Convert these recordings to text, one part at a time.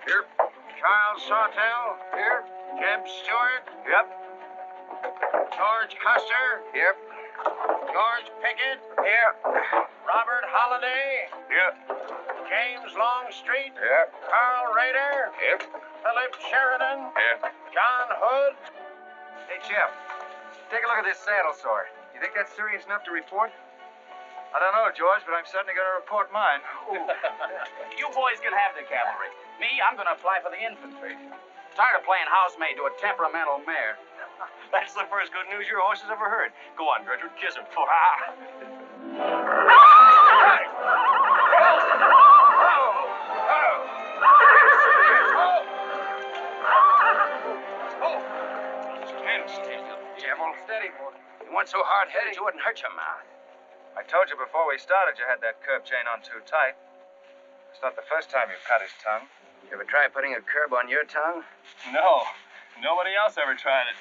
Here. Charles Sawtell. Here. Jeb Stewart. Yep. George Custer. Yep. George Pickett. Here. Robert Holliday. Yep. James Longstreet. Yep. Carl Rader. Yep. Philip Sheridan. Yep. John Hood. Hey, Jeff. Take a look at this saddle sore. You think that's serious enough to report? I don't know, George, but I'm certainly going to report mine. You boys can have the cavalry. Me, I'm going to apply for the infantry. Tired of playing housemaid to a temperamental mare. That's the first good news your horse has ever heard. Go on, Gertrude, kiss him. Stand still, you devil. Steady, boy. You weren't so hard-headed, you wouldn't hurt your mouth. I told you before we started you had that curb chain on too tight. It's not the first time you've cut his tongue. You ever try putting a curb on your tongue? No. Nobody else ever tried it.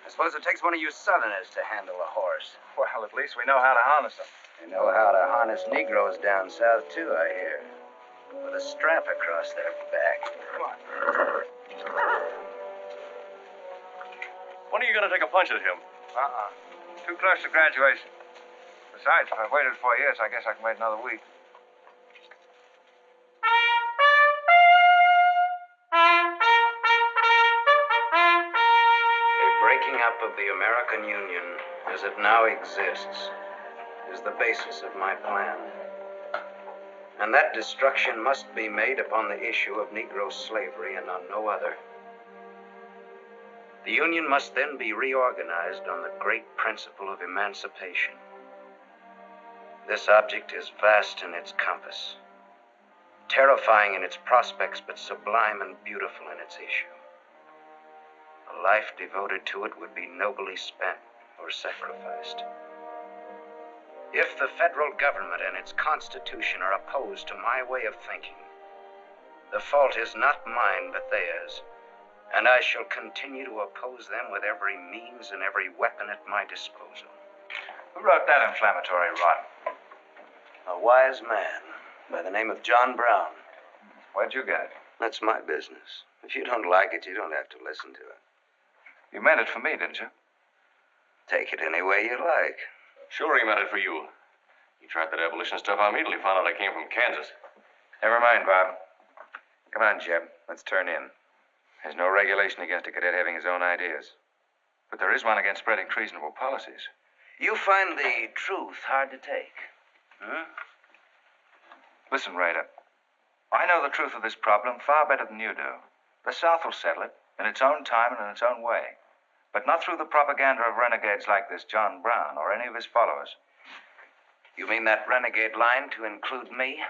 I suppose it takes one of you Southerners to handle a horse. Well, at least we know how to harness them. They know how to harness Negroes down south, too, I hear. With a strap across their back. Come on. When are you going to take a punch at him? Too close to graduation. Besides, if I waited 4 years, I guess I can wait another week. A breaking up of the American Union, as it now exists, is the basis of my plan. And that destruction must be made upon the issue of Negro slavery and on no other. The Union must then be reorganized on the great principle of emancipation. This object is vast in its compass, terrifying in its prospects, but sublime and beautiful in its issue. A life devoted to it would be nobly spent or sacrificed. If the federal government and its constitution are opposed to my way of thinking, the fault is not mine but theirs, and I shall continue to oppose them with every means and every weapon at my disposal. Who wrote that inflammatory rot? A wise man by the name of John Brown. Where'd you get it? That's my business. If you don't like it, you don't have to listen to it. You meant it for me, didn't you? Take it any way you like. Sure he meant it for you. He tried that abolition stuff on me till he found out I came from Kansas. Never mind, Bob. Come on, Jeb. Let's turn in. There's no regulation against a cadet having his own ideas. But there is one against spreading treasonable policies. You find the truth hard to take, huh? Listen, Raider. I know the truth of this problem far better than you do. The South will settle it in its own time and in its own way. But not through the propaganda of renegades like this John Brown or any of his followers. You mean that renegade line to include me?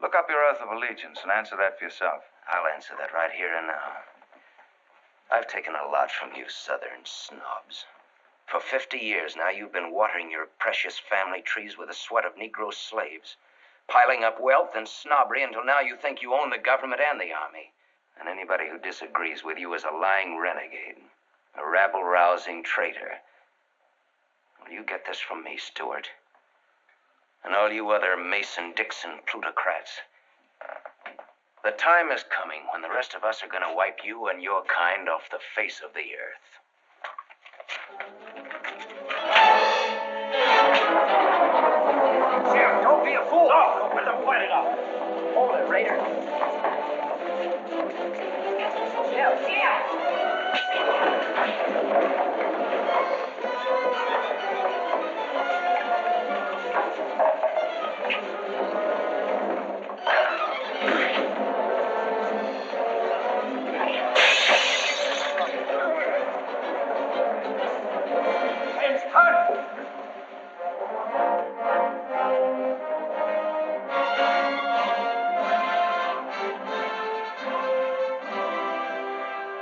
Look up your oath of allegiance and answer that for yourself. I'll answer that right here and now. I've taken a lot from you Southern snobs. For 50 years now, you've been watering your precious family trees with the sweat of Negro slaves, piling up wealth and snobbery until now you think you own the government and the army. And anybody who disagrees with you is a lying renegade, a rabble-rousing traitor. Well, you get this from me, Stewart. And all you other Mason-Dixon plutocrats. The time is coming when the rest of us are going to wipe you and your kind off the face of the earth. Jim, don't be a fool. No, let them fight it out. Hold it, Raider. Yeah.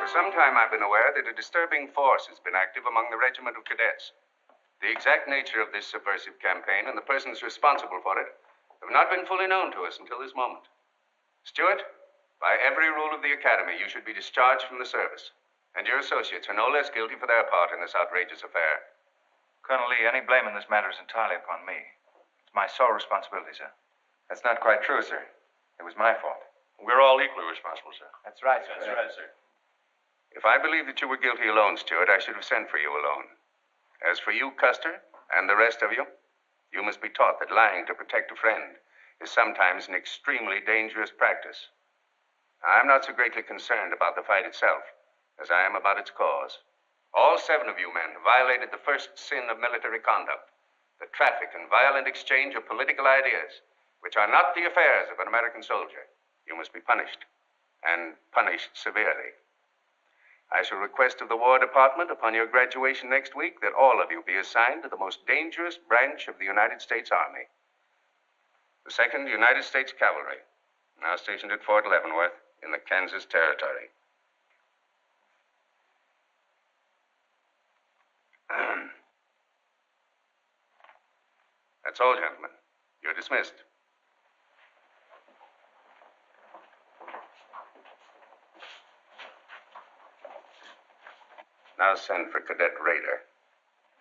For some time I've been aware that a disturbing force has been active among the regiment of cadets. The exact nature of this subversive campaign and the persons responsible for it have not been fully known to us until this moment. Stewart, by every rule of the academy, you should be discharged from the service, and your associates are no less guilty for their part in this outrageous affair. Colonel Lee, any blame in this matter is entirely upon me. It's my sole responsibility, sir. That's not quite true, sir. It was my fault. We're all equally responsible, sir. That's right, sir. sir. If I believed that you were guilty alone, Stuart, I should have sent for you alone. As for you, Custer, and the rest of you, you must be taught that lying to protect a friend is sometimes an extremely dangerous practice. I'm not so greatly concerned about the fight itself as I am about its cause. All 7 of you men have violated the first sin of military conduct, the traffic and violent exchange of political ideas, which are not the affairs of an American soldier. You must be punished, and punished severely. I shall request of the War Department upon your graduation next week that all of you be assigned to the most dangerous branch of the United States Army. The 2nd United States Cavalry, now stationed at Fort Leavenworth in the Kansas Territory. That's all, gentlemen. You're dismissed. Now send for Cadet Raider.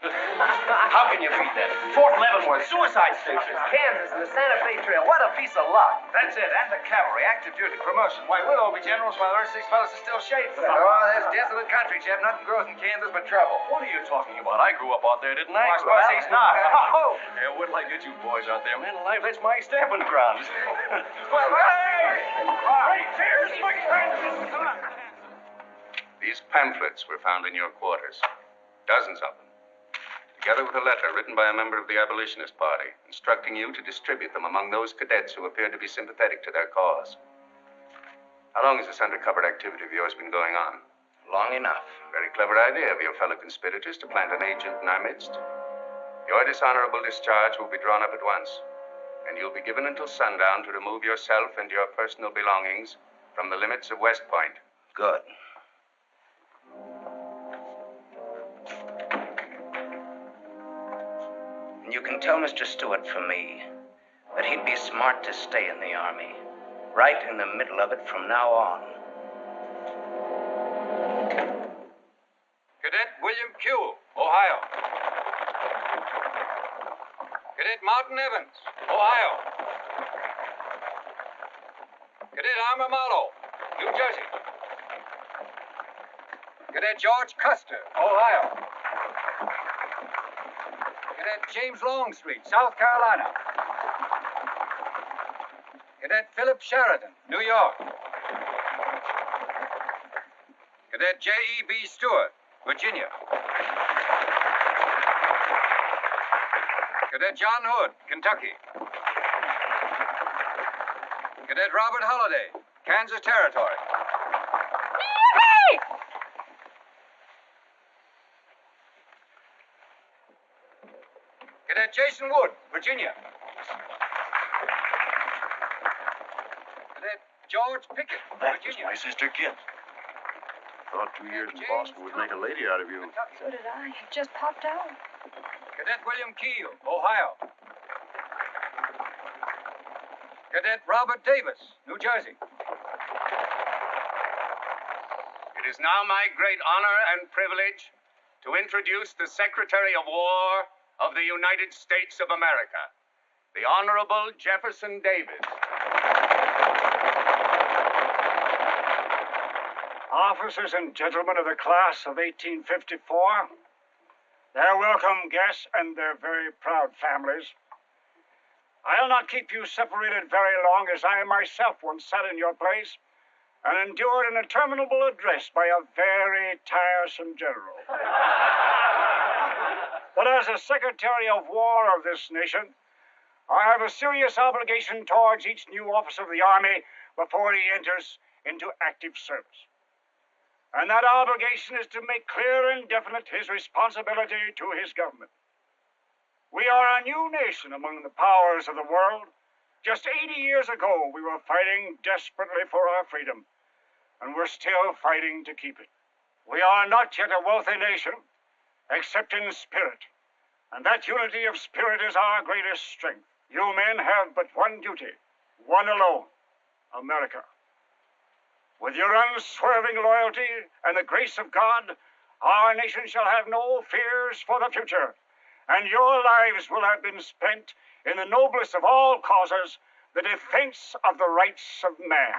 How can you beat that? Fort Leavenworth, suicide station, Kansas, and the Santa Fe Trail. What a piece of luck. That's it. And the cavalry, active duty, promotion. Why, we'll all be generals while the rest of these fellas are still shades. Oh, that's desolate country, Jeff. Nothing grows in Kansas but trouble. What are you talking about? I grew up out there, didn't I? I suppose he's not. Oh! Yeah, wait till I get you boys out there. Man alive, that's my stamping grounds. Well, hey! Cheers, my friends! These pamphlets were found in your quarters. Dozens of them. Together with a letter written by a member of the abolitionist party, instructing you to distribute them among those cadets who appeared to be sympathetic to their cause. How long has this undercover activity of yours been going on? Long enough. Very clever idea of your fellow conspirators to plant an agent in our midst. Your dishonorable discharge will be drawn up at once, and you'll be given until sundown to remove yourself and your personal belongings from the limits of West Point. Good. You can tell Mr. Stewart from me that he'd be smart to stay in the Army, right in the middle of it from now on. Cadet William Q., Ohio. Cadet Martin Evans, Ohio. Cadet Armour Marlowe, New Jersey. Cadet George Custer, Ohio. Cadet James Longstreet, South Carolina. Cadet Philip Sheridan, New York. Cadet J.E.B. Stewart, Virginia. Cadet John Hood, Kentucky. Cadet Robert Holliday, Kansas Territory. Cadet Jason Wood, Virginia. Cadet George Pickett, Virginia. My sister Kit. Thought 2 years in Boston would make a lady out of you. So did I. It just popped out. Cadet William Keel, Ohio. Cadet Robert Davis, New Jersey. It is now my great honor and privilege to introduce the Secretary of War of the United States of America, the Honorable Jefferson Davis. Officers and gentlemen of the class of 1854, their welcome guests and their very proud families, I'll not keep you separated very long, as I myself once sat in your place and endured an interminable address by a very tiresome general. But as a Secretary of War of this nation, I have a serious obligation towards each new officer of the Army before he enters into active service. And that obligation is to make clear and definite his responsibility to his government. We are a new nation among the powers of the world. Just 80 years ago, we were fighting desperately for our freedom, and we're still fighting to keep it. We are not yet a wealthy nation, except in spirit, and that unity of spirit is our greatest strength. You men have but one duty, one alone: America. With your unswerving loyalty and the grace of God, our nation shall have no fears for the future, and your lives will have been spent in the noblest of all causes, the defense of the rights of man.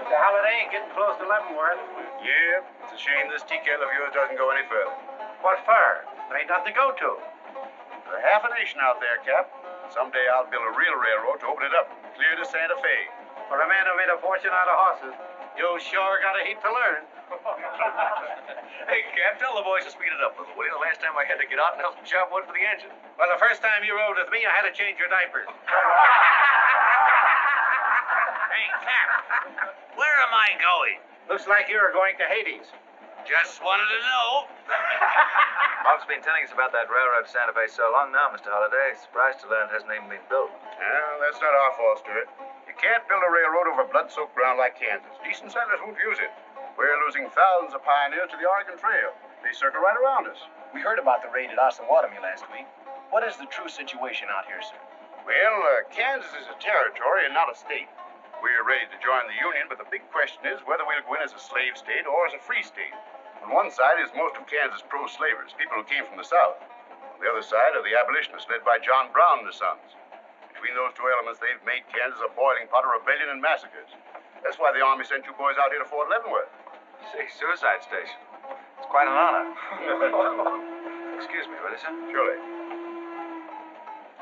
The holiday ain't getting close to Leavenworth. Yeah, it's a shame this tea kettle of yours doesn't go any further. What for? There ain't nothing to go to. There's half a nation out there, Cap. Someday I'll build a real railroad to open it up, clear to Santa Fe. For a man who made a fortune out of horses, you sure got a heap to learn. Hey, Cap, tell the boys to speed it up a little, will you? The last time I had to get out and help them chop wood for the engine. Well, the first time you rode with me, I had to change your diapers. Hey, Cap, where am I going? Looks like you were going to Hades. Just wanted to know. Bob's been telling us about that railroad to Santa Fe so long now, Mr. Holliday. Surprised to learn it hasn't even been built. Well, that's not our fault, Stuart. You can't build a railroad over blood-soaked ground like Kansas. Decent settlers won't use it. We're losing thousands of pioneers to the Oregon Trail. They circle right around us. We heard about the raid at Osawatomie last week. What is the true situation out here, sir? Well, Kansas is a territory and not a state. We're ready to join the Union, but the big question is whether we'll go in as a slave state or as a free state. On one side is most of Kansas pro-slavers, people who came from the South. On the other side are the abolitionists led by John Brown and his sons. Between those two elements, they've made Kansas a boiling pot of rebellion and massacres. That's why the Army sent you boys out here to Fort Leavenworth. You say suicide station. It's quite an honor. Excuse me, will you, sir? Surely.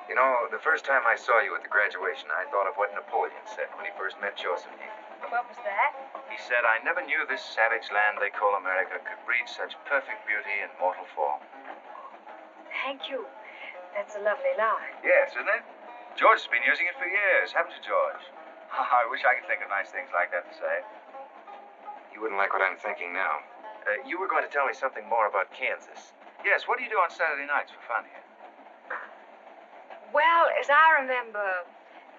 You know, the first time I saw you at the graduation, I thought of what Napoleon said when he first met Josephine. What was that? He said, I never knew this savage land they call America could breed such perfect beauty in mortal form. Thank you. That's a lovely line. Yes, isn't it? George has been using it for years, haven't you, George? I wish I could think of nice things like that to say. You wouldn't like what I'm thinking now. You were going to tell me something more about Kansas. Yes, what do you do on Saturday nights for fun here? Well, as I remember,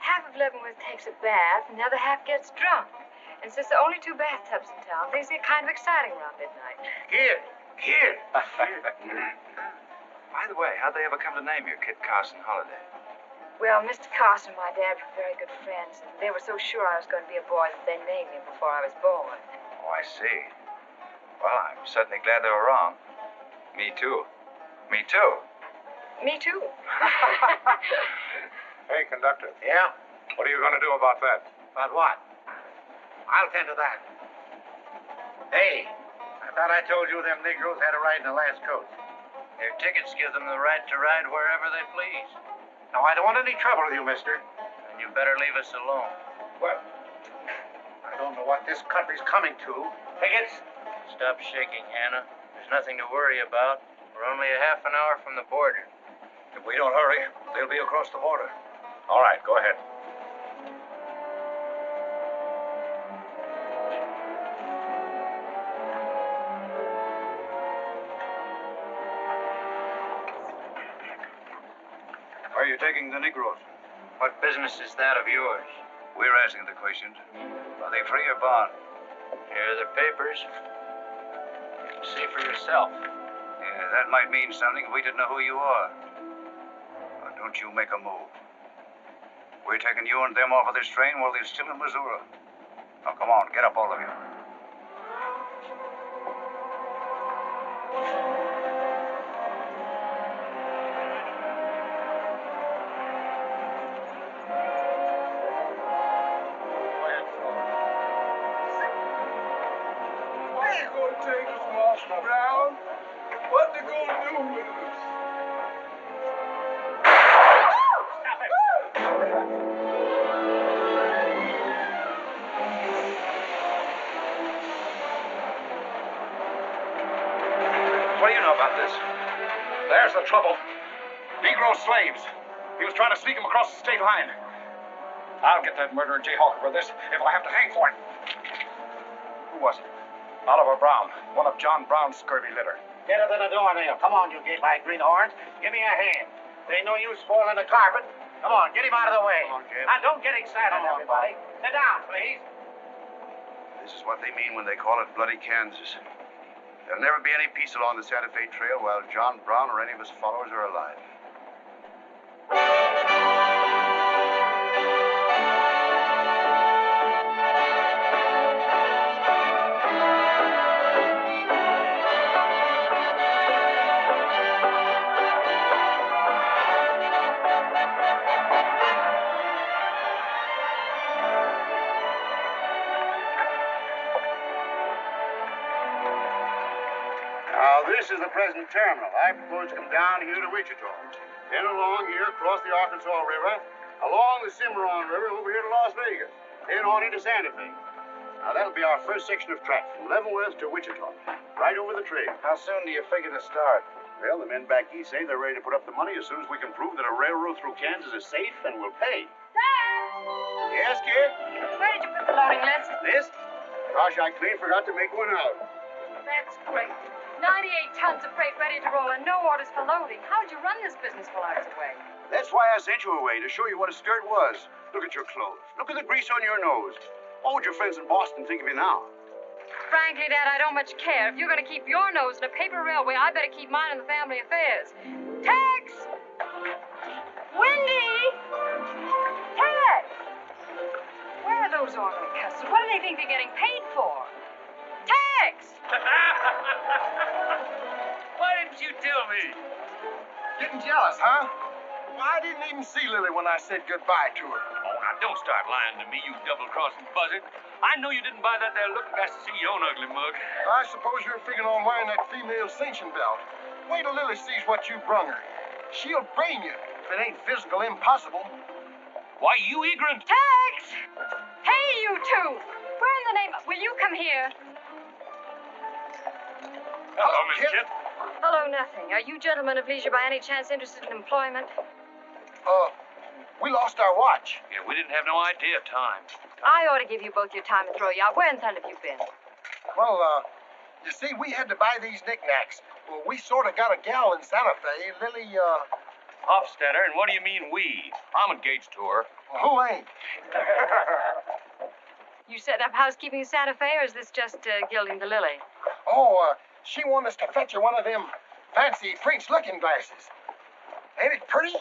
half of Leavenworth takes a bath and the other half gets drunk. And since there are only 2 bathtubs in town, things get kind of exciting around midnight. Kid. By the way, how'd they ever come to name your kid Carson Holliday? Well, Mr. Carson and my dad were very good friends, and they were so sure I was going to be a boy that they named me before I was born. Oh, I see. Well, I'm certainly glad they were wrong. Me too. Me too. Me too. Hey, conductor. Yeah? What are you going to do about that? About what? I'll tend to that. Hey, I thought I told you them Negroes had a ride in the last coach. Their tickets give them the right to ride wherever they please. Now, I don't want any trouble with you, mister. And you better leave us alone. Well, I don't know what this country's coming to. Tickets? Stop shaking, Hannah. There's nothing to worry about. We're only a half an hour from the border. If we don't hurry, they'll be across the border. All right, go ahead. Where are you taking the Negroes? What business is that of yours? We're asking the questions. Are they free or bond? Here are the papers. You can see for yourself. Yeah, that might mean something if we didn't know who you are. Now, don't you make a move. We're taking you and them off of this train while they're still in Missouri. Now, come on, get up, all of you. Take us, Master Brown. What they gonna do with us? Stop it! What do you know about this? There's the trouble. Negro slaves. He was trying to sneak them across the state line. I'll get that murderer Jayhawker for this if I have to hang for it. Who was it? Oliver Brown, one of John Brown's scurvy litter. Get her to the door, Neil. Come on, you gate-like greenhorns. Give me a hand. There ain't no use spoiling the carpet. Come on, get him out of the way. Come on, Jeff. Now, don't get excited, everybody. Sit down, please. This is what they mean when they call it bloody Kansas. There'll never be any peace along the Santa Fe Trail while John Brown or any of his followers are alive. This is the present terminal. I propose to come down here to Wichita, then along here across the Arkansas River, along the Cimarron River over here to Las Vegas, then on into Santa Fe. Now, that'll be our first section of track from Leavenworth to Wichita, right over the trail. How soon do you figure to start? Well, the men back east say they're ready to put up the money as soon as we can prove that a railroad through Kansas is safe and will pay. Dad! Yes, kid? Where did you put the loading list? This? Gosh, I clean forgot to make one out. That's great. 98 tons of freight ready to roll and no orders for loading. How'd you run this business while I was away? That's why I sent you away, to show you what a skirt was. Look at your clothes. Look at the grease on your nose. What would your friends in Boston think of you now? Frankly, Dad, I don't much care. If you're going to keep your nose in a paper railway, I better keep mine in the family affairs. Tex! Wendy! Tex! Where are those orderly customers? What do they think they're getting paid for? Tex! Why didn't you tell me? Getting jealous, huh? Well, I didn't even see Lily when I said goodbye to her. Oh, now don't start lying to me, you double-crossing buzzard. I know you didn't buy that there looking glass to see your own ugly mug. I suppose you're figuring on wearing that female cinching belt. Wait till Lily sees what you brung her. She'll brain you if it ain't physical impossible. Why, you ignorant. Tex! Hey, you two! Where in the name of... Will you come here? Hello, Miss Kit. Chip. Hello, nothing. Are you gentlemen of leisure by any chance interested in employment? We lost our watch. Yeah, we didn't have no idea of time. I ought to give you both your time and throw you out. Where in thunder have you been? Well, you see, we had to buy these knickknacks. Well, we sort of got a gal in Santa Fe. Lily, Hofstadter, and what do you mean we? I'm engaged to her. who ain't? You set up housekeeping in Santa Fe, or is this just gilding the lily? She wanted us to fetch her one of them fancy French looking glasses. Ain't it pretty?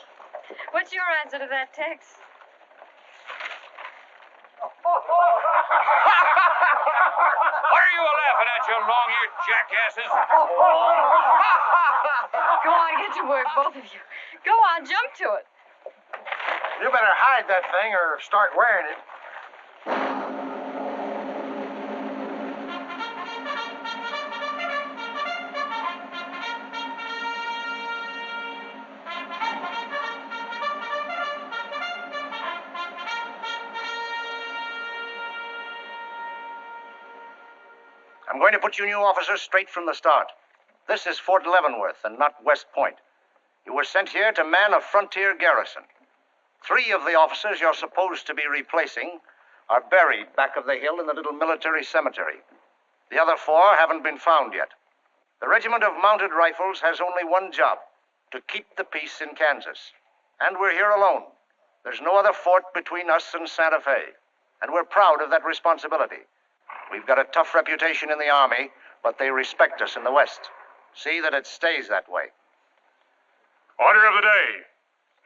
What's your answer to that, Tex? What are you laughing at, you long-eared jackasses? Go on, get to work, both of you. Go on, jump to it. You better hide that thing or start wearing it. I'm going to put you new officers straight from the start. This is Fort Leavenworth and not West Point. You were sent here to man a frontier garrison. 3 of the officers you're supposed to be replacing are buried back of the hill in the little military cemetery. The other 4 haven't been found yet. The Regiment of Mounted Rifles has only one job, to keep the peace in Kansas. And we're here alone. There's no other fort between us and Santa Fe. And we're proud of that responsibility. We've got a tough reputation in the Army, but they respect us in the West. See that it stays that way. Order of the day.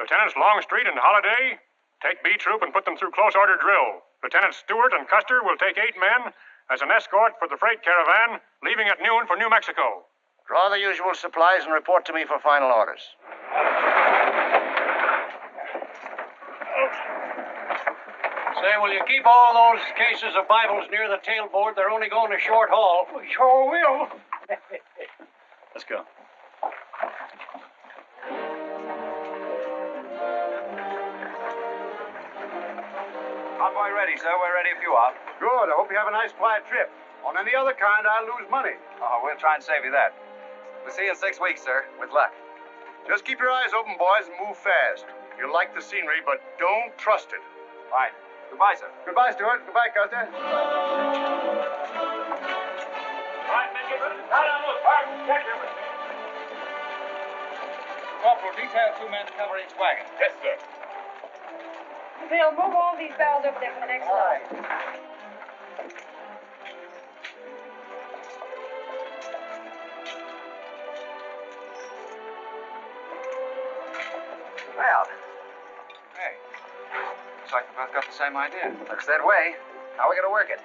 Lieutenants Longstreet and Holliday, Take B Troop and put them through close order drill. Lieutenant Stewart and Custer will take 8 men as an escort for the freight caravan, leaving at noon for New Mexico. Draw the usual supplies and report to me for final orders. Say, will you keep all those cases of Bibles near the tailboard? They're only going a short haul. We sure will. Let's go. Convoy ready, sir. We're ready if you are. Good. I hope you have a nice, quiet trip. On any other kind, I'll lose money. Oh, we'll try and save you that. We'll see you in 6 weeks, sir. With luck. Just keep your eyes open, boys, and move fast. You'll like the scenery, but don't trust it. Right. Goodbye, sir. Goodbye, Stuart. Goodbye, Custer. All right, midshipmen. Out on those parts. Check everything. Corporal, detail 2 men to cover each wagon. Yes, sir. Bill, move all these barrels over there for the next line. Well. Hey. Looks like we both got the same idea. Looks that way. How are we going to work it?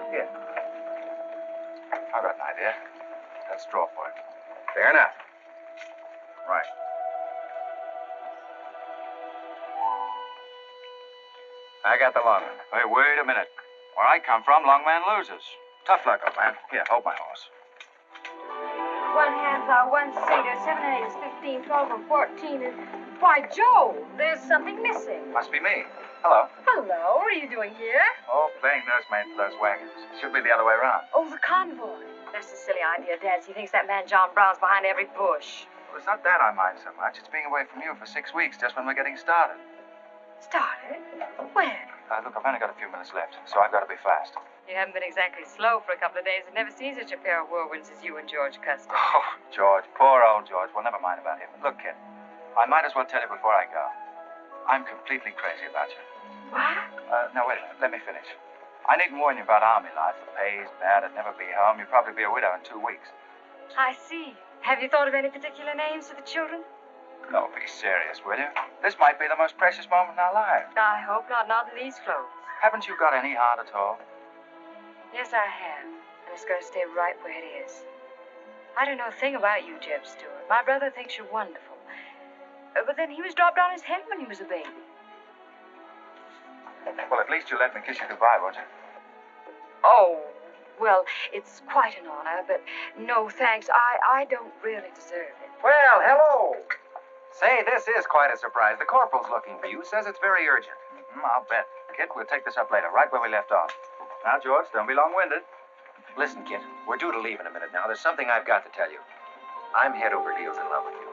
Here. I've got an idea. Let's draw for it. Fair enough. Right. I got the long one. Hey, wait a minute. Where I come from, long man loses. Tough luck, old man. Here, hold my horse. 1 half hour, 1 seater, 7 and 8 is 15, 12 and 14 is... Why, Joe, there's something missing. Must be me. Hello. Hello, what are you doing here? Oh, playing nursemaid for those wagons. Should be the other way around. Oh, the convoy. That's a silly idea, Dad. He thinks that man John Brown's behind every bush. Well, it's not that I mind so much. It's being away from you for 6 weeks, just when we're getting started. Started? When? Look, I've only got a few minutes left, so I've got to be fast. You haven't been exactly slow for a couple of days. I've never seen such a pair of whirlwinds as you and George Custer. Oh, George. Poor old George. Well, never mind about him. Look, kid, I might as well tell you before I go. I'm completely crazy about you. What? No, wait a minute. Let me finish. I needn't warn you about army life. The pay's bad. I'd never be home. You'd probably be a widow in 2 weeks. I see. Have you thought of any particular names for the children? No, be serious, will you? This might be the most precious moment in our lives. I hope not. Not in these clothes. Haven't you got any heart at all? Yes, I have. And it's going to stay right where it is. I don't know a thing about you, Jeb Stewart. My brother thinks you're wonderful. But then he was dropped on his head when he was a baby. Well, at least you'll let me kiss you goodbye, won't you? Oh, well, it's quite an honor, but no thanks. I don't really deserve it. Well, hello. Say, this is quite a surprise. The corporal's looking for you. Says it's very urgent. I'll bet. Kid, we'll take this up later, right where we left off. Now, George, don't be long-winded. Listen, kid, we're due to leave in a minute now. There's something I've got to tell you. I'm head over heels in love with you.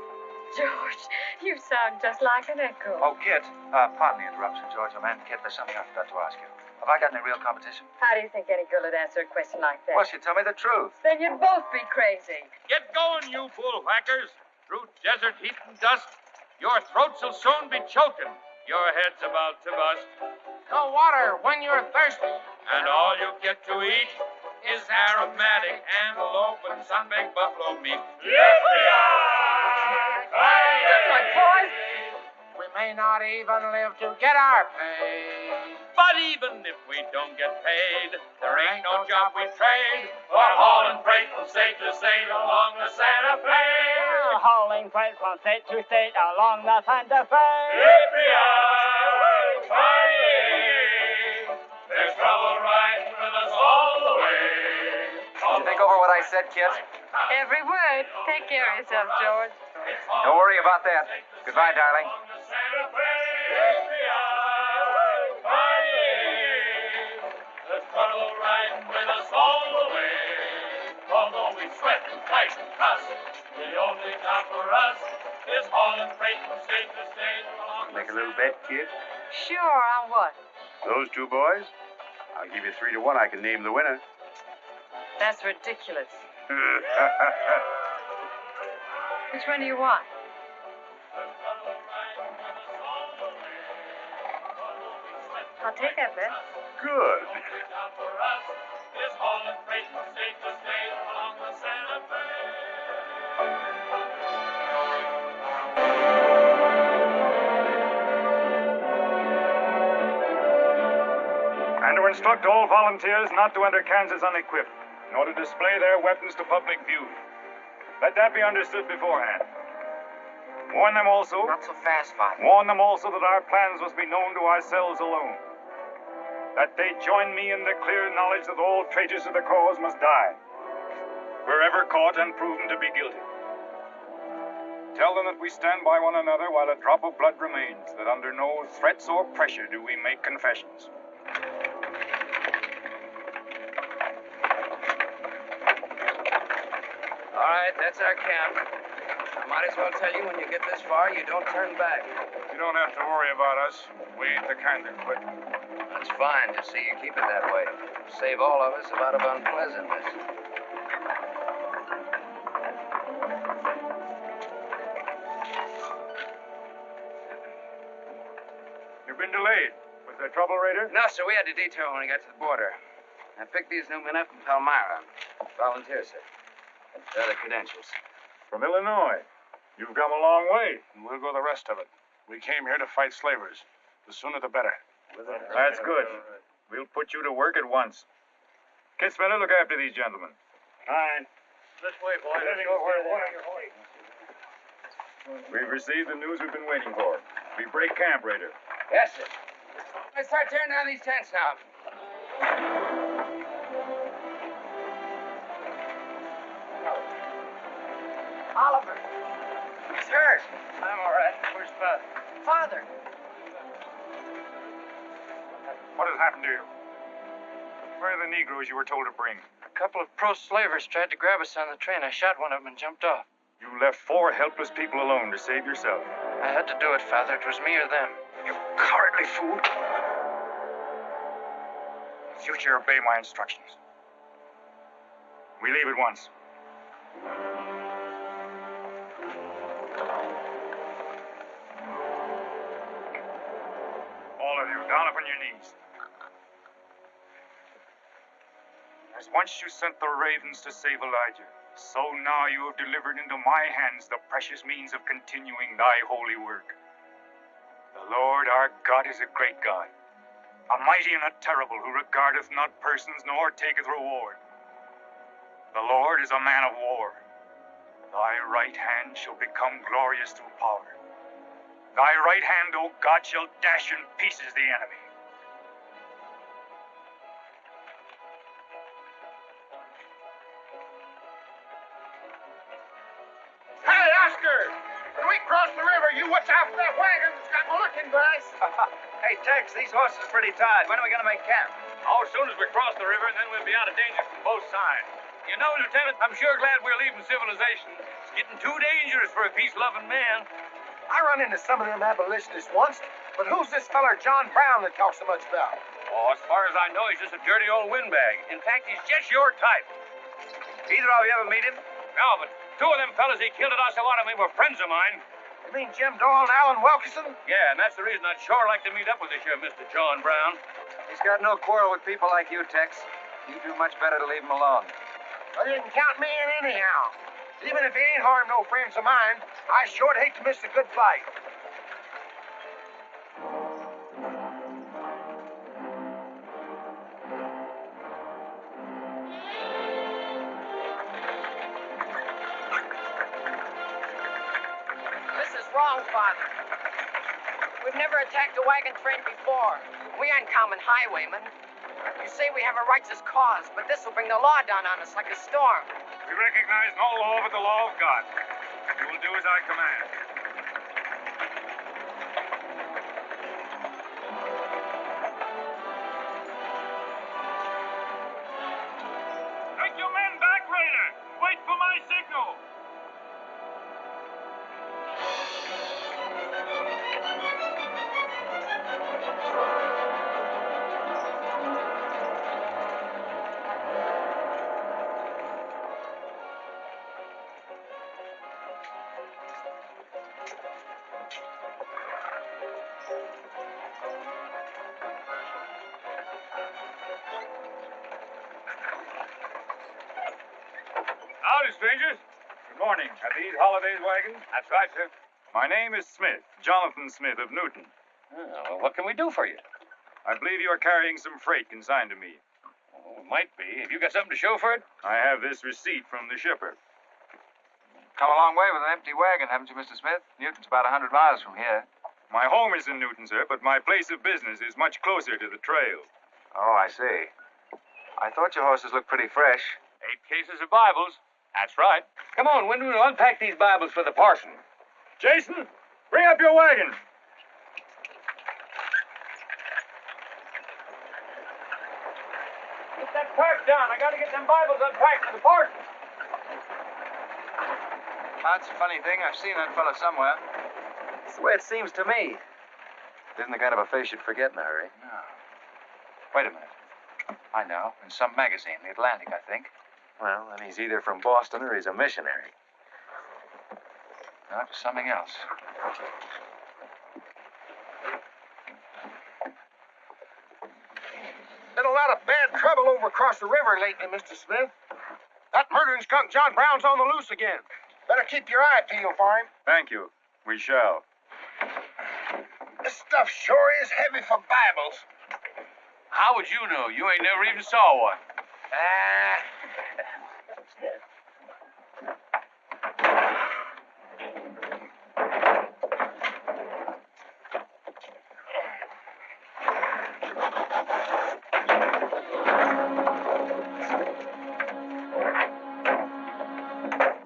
George, you sound just like an echo. Oh, Kid, pardon the interruption, George. Oh, man, Kid, there's something I forgot to ask you. Have I got any real competition? How do you think any girl would answer a question like that? Well, she'd tell me the truth. Then you'd both be crazy. Get going, you bullwhackers. Through desert heat and dust, your throats will soon be choking. Your head's about to bust. No water when you're thirsty. And all you get to eat is aromatic antelope and sun-baked buffalo meat. We may not even live to get our pay. But even if we don't get paid, there ain't no job we trade for hauling freight from state to state along the Santa Fe. We're hauling freight from state to state along the Santa Fe. There's trouble riding with us all the way. Did you think over what I said, Kid? Every word. Take care of yourself, George. Don't worry about that. Goodbye, darling. There's trouble riding with us all the way. Although we sweat and fight and cuss, the only job for us is hauling freight from state to state. Make a little bet, Kid? Sure, on what? Those 2 boys? I'll give you 3 to 1. I can name the winner. That's ridiculous. Which one do you want? I'll take that bet. Good. to instruct all volunteers not to enter Kansas unequipped, nor to display their weapons to public view. Let that be understood beforehand. Warn them also. Not so fast, Father. Warn them also that our plans must be known to ourselves alone. That they join me in the clear knowledge that all traitors to the cause must die, wherever caught and proven to be guilty. Tell them that we stand by one another while a drop of blood remains, that under no threats or pressure do we make confessions. All right, that's our camp. I might as well tell you when you get this far, you don't turn back. You don't have to worry about us. We ain't the kind that quit. That's fine to see you keep it that way. Save all of us a lot of unpleasantness. You've been delayed. Was there trouble, Raider? No, sir, we had to detour when we got to the border. I picked these new men up in Palmyra. Volunteer, sir. They're the credentials. From Illinois. You've come a long way. And we'll go the rest of it. We came here to fight slavers. The sooner the better. That's good. We'll put you to work at once. Kid Spinner, look after these gentlemen. Fine. This way, boys. We've received the news we've been waiting for. We break camp, Raider. Yes, sir. Let's start tearing down these tents now. Oliver. He's hurt. I'm all right. Where's Father? Father. What has happened to you? Where are the Negroes you were told to bring? A couple of pro-slavers tried to grab us on the train. I shot one of them and jumped off. You left 4 helpless people alone to save yourself. I had to do it, Father. It was me or them. You cowardly fool. In future, obey my instructions. We leave at once. All of you, down upon your knees. As once you sent the ravens to save Elijah, so now you have delivered into my hands the precious means of continuing thy holy work. The Lord our God is a great God, a mighty and a terrible, who regardeth not persons nor taketh reward. The Lord is a man of war. Thy right hand shall become glorious through power. Thy right hand, O God, shall dash in pieces the enemy. Hey, Oscar! When we cross the river, you watch out for that wagon. It's got my looking glass. Hey, Tex, these horses are pretty tired. When are we going to make camp? Oh, as soon as we cross the river, and then we'll be out of danger from both sides. You know, Lieutenant, I'm sure glad we're leaving civilization. It's getting too dangerous for a peace-loving man. I run into some of them abolitionists once, but who's this feller John Brown that talks so much about? Oh, as far as I know, he's just a dirty old windbag. In fact, he's just your type. Either of you ever meet him? No, but 2 of them fellas he killed at Osawatomie were friends of mine. You mean Jim Doyle and Alan Wilkinson? Yeah, and that's the reason I'd sure like to meet up with this here Mr. John Brown. He's got no quarrel with people like you, Tex. You do much better to leave him alone. Well, you can count me in anyhow. Even if he ain't harmed no friends of mine, I sure hate to miss a good fight. This is wrong, Father. We've never attacked a wagon train before. We aren't common highwaymen. You say we have a righteous cause, but this will bring the law down on us like a storm. We recognize no law but the law of God. You will do as I command. Take your men back, Raider! Wait for my signal! Howdy, strangers. Good morning. Are these Holiday's wagons? That's right, sir. My name is Smith, Jonathan Smith of Newton. Oh, well, what can we do for you? I believe you are carrying some freight consigned to me. Oh, it might be. Have you got something to show for it? I have this receipt from the shipper. Come a long way with an empty wagon, haven't you, Mr. Smith? Newton's about 100 miles from here. My home is in Newton, sir, but my place of business is much closer to the trail. Oh, I see. I thought your horses looked pretty fresh. 8 cases of Bibles. That's right. Come on, when we'll unpack these Bibles for the parson. Jason, bring up your wagon. Get that cart down. I gotta get them Bibles unpacked for the parson. That's a funny thing. I've seen that fellow somewhere. It's the way it seems to me. Isn't the kind of a face you'd forget in a hurry. No. Wait a minute. I know. In some magazine, The Atlantic, I think. Well, then he's either from Boston or he's a missionary. No, it was something else. Been a lot of bad trouble over across the river lately, Mr. Smith. That murdering skunk John Brown's on the loose again. Better keep your eye peeled for him. Thank you. We shall. This stuff sure is heavy for Bibles. How would you know? You ain't never even saw one.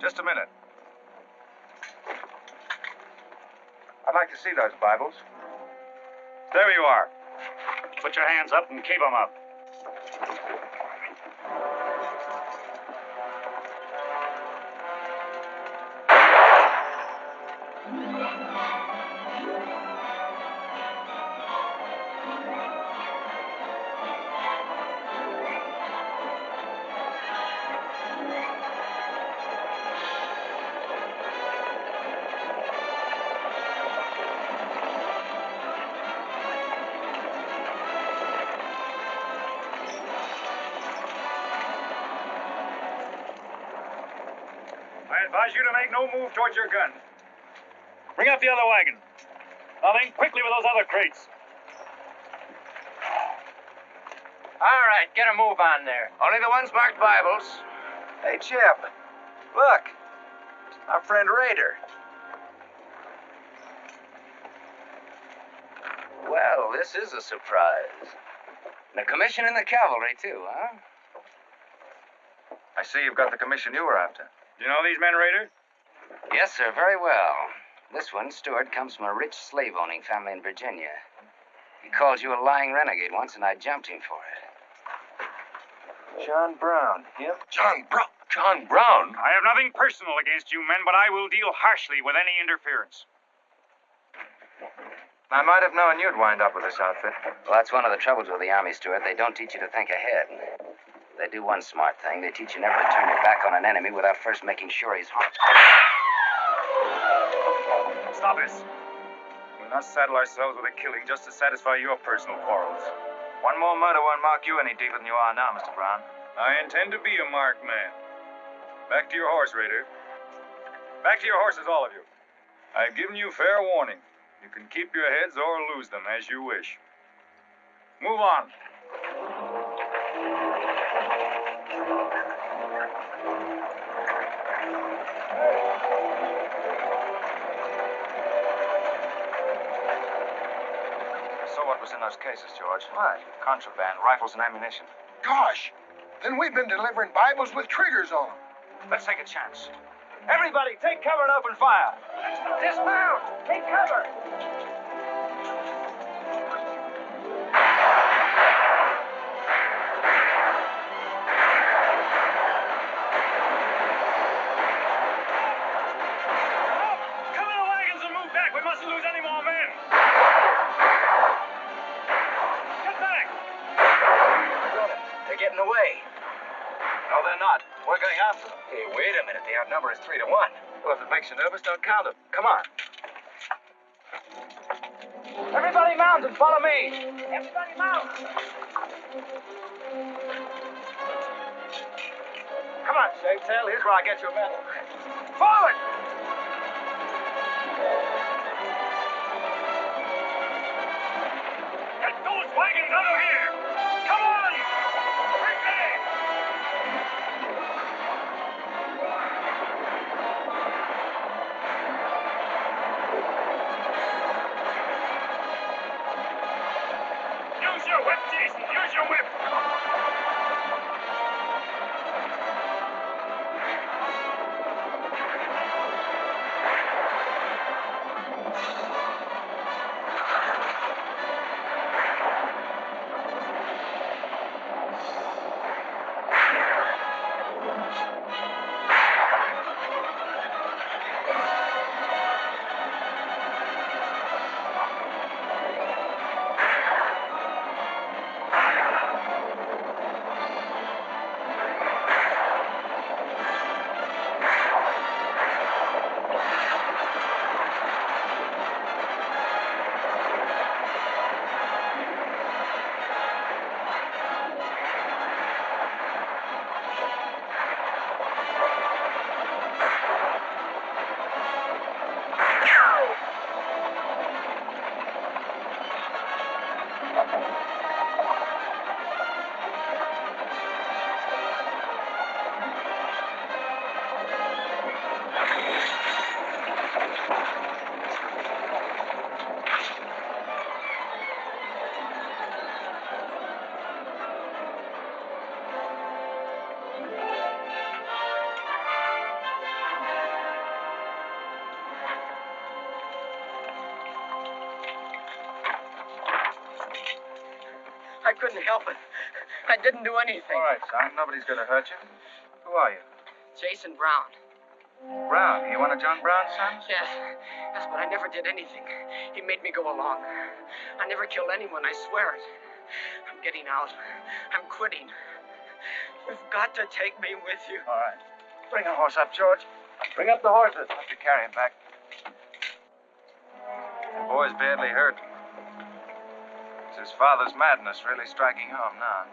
Just a minute. I'd like to see those Bibles. There you are. Put your hands up and keep them up. I advise you to make no move towards your gun. Bring up the other wagon. Now then, quickly with those other crates. All right, get a move on there. Only the ones marked Bibles. Hey, Chip. Look. Our friend Raider. Well, this is a surprise. And a commission in the cavalry, too, huh? I see you've got the commission you were after. Do you know these men, Raider? Yes, sir, very well. This one, Stewart, comes from a rich slave-owning family in Virginia. He called you a lying renegade once, and I jumped him for it. John Brown. Him? John Brown. John Brown? I have nothing personal against you men, but I will deal harshly with any interference. I might have known you'd wind up with this outfit. Well, that's one of the troubles with the Army, Stewart. They don't teach you to think ahead. They do one smart thing. They teach you never to turn your back on an enemy without first making sure he's harmed. Stop this. We'll not saddle ourselves with a killing just to satisfy your personal quarrels. One more murder won't mark you any deeper than you are now, Mr. Brown. I intend to be a marked man. Back to your horse, Raider. Back to your horses, all of you. I've given you fair warning. You can keep your heads or lose them as you wish. Move on. So what was in those cases, George? What? Contraband, rifles, and ammunition. Gosh, then we've been delivering Bibles with triggers on them. Let's take a chance. Everybody, take cover and open fire. Dismount! Take cover! Come in the wagons and move back. We mustn't lose any more men. Get back! They're getting away. No, they're not. We're going after them. Hey, wait a minute. The outnumber is 3 to 1. Well, if it makes you nervous, don't count them. Come on. Everybody mount and follow me. Everybody mount. Come on, Shaketail. Here's where I get your medal. Forward! Get those wagons out of here! Come on! Quickly! Use your whip, Jason! Use your whip! I couldn't help it. I didn't do anything. All right, son. Nobody's going to hurt you. Who are you? Jason Brown. Brown. You one of John Brown's sons? Yes. Yes, but I never did anything. He made me go along. I never killed anyone, I swear it. I'm getting out. I'm quitting. You've got to take me with you. All right. Bring a horse up, George. Bring up the horses. I'll have to carry him back. The boy's badly hurt. It's his father's madness really striking home now.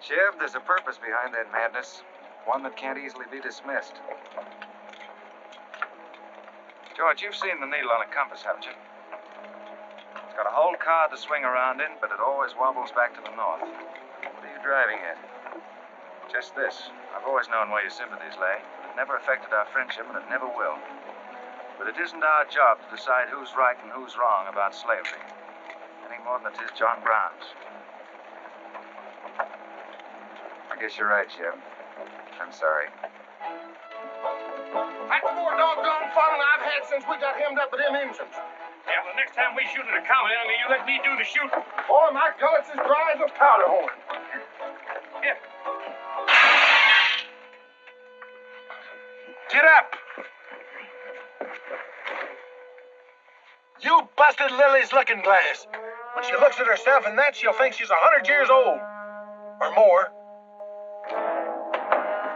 Chev, there's a purpose behind that madness. One that can't easily be dismissed. George, you've seen the needle on a compass, haven't you? It's got a whole card to swing around in, but it always wobbles back to the north. What are you driving at? Just this. I've always known where your sympathies lay. It never affected our friendship, and it never will. But it isn't our job to decide who's right and who's wrong about slavery. Any more than it is John Brown's. I guess you're right, Jim. I'm sorry. That's more doggone fun than I've had since we got hemmed up with them engines. Yeah, well, next time we shoot at a common enemy, you let me do the shooting. Boy, my gullets as dry as a powder horn. Here. Get up! You busted Lily's looking glass. When she looks at herself in that, she'll think she's 100 years old. Or more.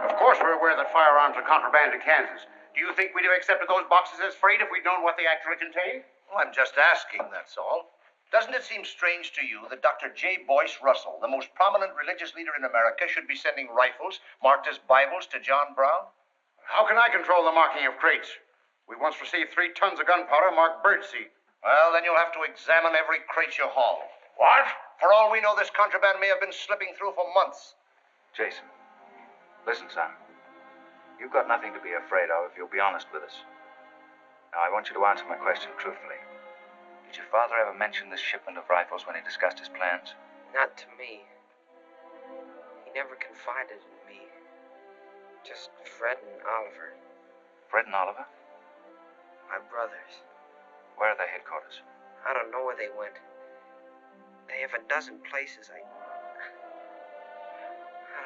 Of course we're aware that firearms are contraband in Kansas. Do you think we'd have accepted those boxes as freight if we'd known what they actually contained? Well, I'm just asking, that's all. Doesn't it seem strange to you that Dr. J. Boyce Russell, the most prominent religious leader in America, should be sending rifles marked as Bibles to John Brown? How can I control the marking of crates? We once received 3 tons of gunpowder marked birdseed. Well, then you'll have to examine every crate you haul. What? For all we know, this contraband may have been slipping through for months. Jason, listen, son. You've got nothing to be afraid of if you'll be honest with us. Now, I want you to answer my question truthfully. Did your father ever mention this shipment of rifles when he discussed his plans? Not to me. He never confided in me. Just Fred and Oliver. Fred and Oliver? My brothers. Where are their headquarters? I don't know where they went. They have a dozen places. I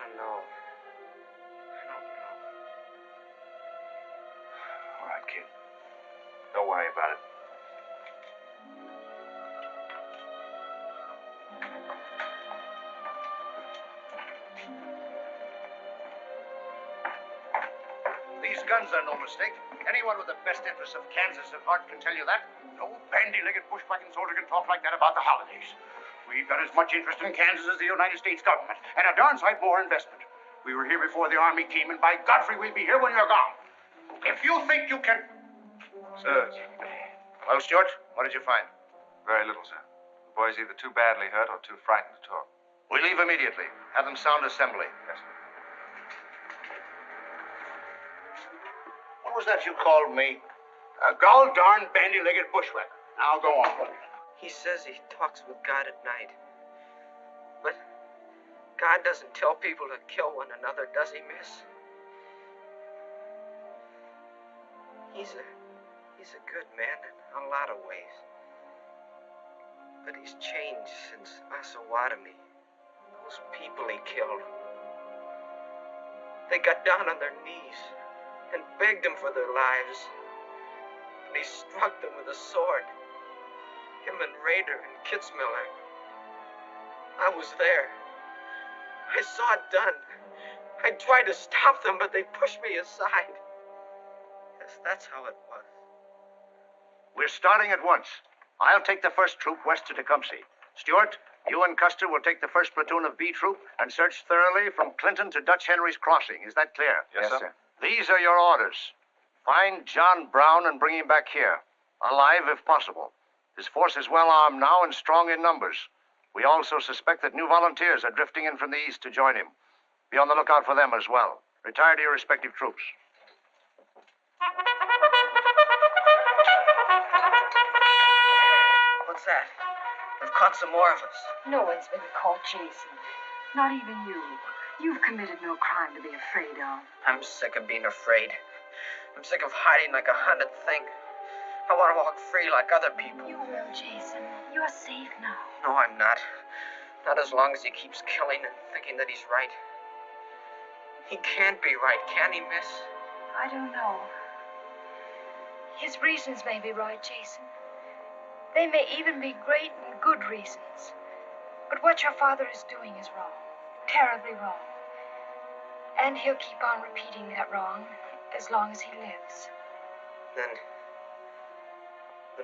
don't know. All right, kid. Don't worry about it. These guns are no mistake. Anyone with the best interests of Kansas at heart can tell you that. No bandy-legged bushwhacking soldier can talk like that about the holidays. We've got as much interest in Kansas as the United States government, and a darn sight more investment. We were here before the Army came, and by Godfrey, we'll be here when you're gone. If you think you can... Sir. Well, Stuart, what did you find? Very little, sir. boys either too badly hurt or too frightened to talk. We leave immediately. Have them sound assembly. Yes, sir. What was that you called me? A gall-darn bandy-legged bushwhacker. Now go on. He says he talks with God at night. But God doesn't tell people to kill one another, does he, miss? He's a good man in a lot of ways. But he's changed since Osawatomie. Those people he killed. They got down on their knees and begged him for their lives. And he struck them with a sword. Him and Rader and Kitzmiller. I was there. I saw it done. I tried to stop them, but they pushed me aside. Yes, that's how it was. We're starting at once. I'll take the first troop west to Tecumseh. Stuart, you and Custer will take the first platoon of B Troop and search thoroughly from Clinton to Dutch Henry's Crossing. Is that clear? Yes, sir. These are your orders. Find John Brown and bring him back here, alive if possible. His force is well armed now and strong in numbers. We also suspect that new volunteers are drifting in from the east to join him. Be on the lookout for them as well. Retire to your respective troops. What's that? They've caught some more of us. No one's been caught, Jason. Not even you. You've committed no crime to be afraid of. I'm sick of being afraid. I'm sick of hiding like a hunted thing. I want to walk free like other people. You will, Jason. You're safe now. No, I'm not. Not as long as he keeps killing and thinking that he's right. He can't be right, can he, miss? I don't know. His reasons may be right, Jason. They may even be great and good reasons. But what your father is doing is wrong. Terribly wrong. And he'll keep on repeating that wrong as long as he lives. Then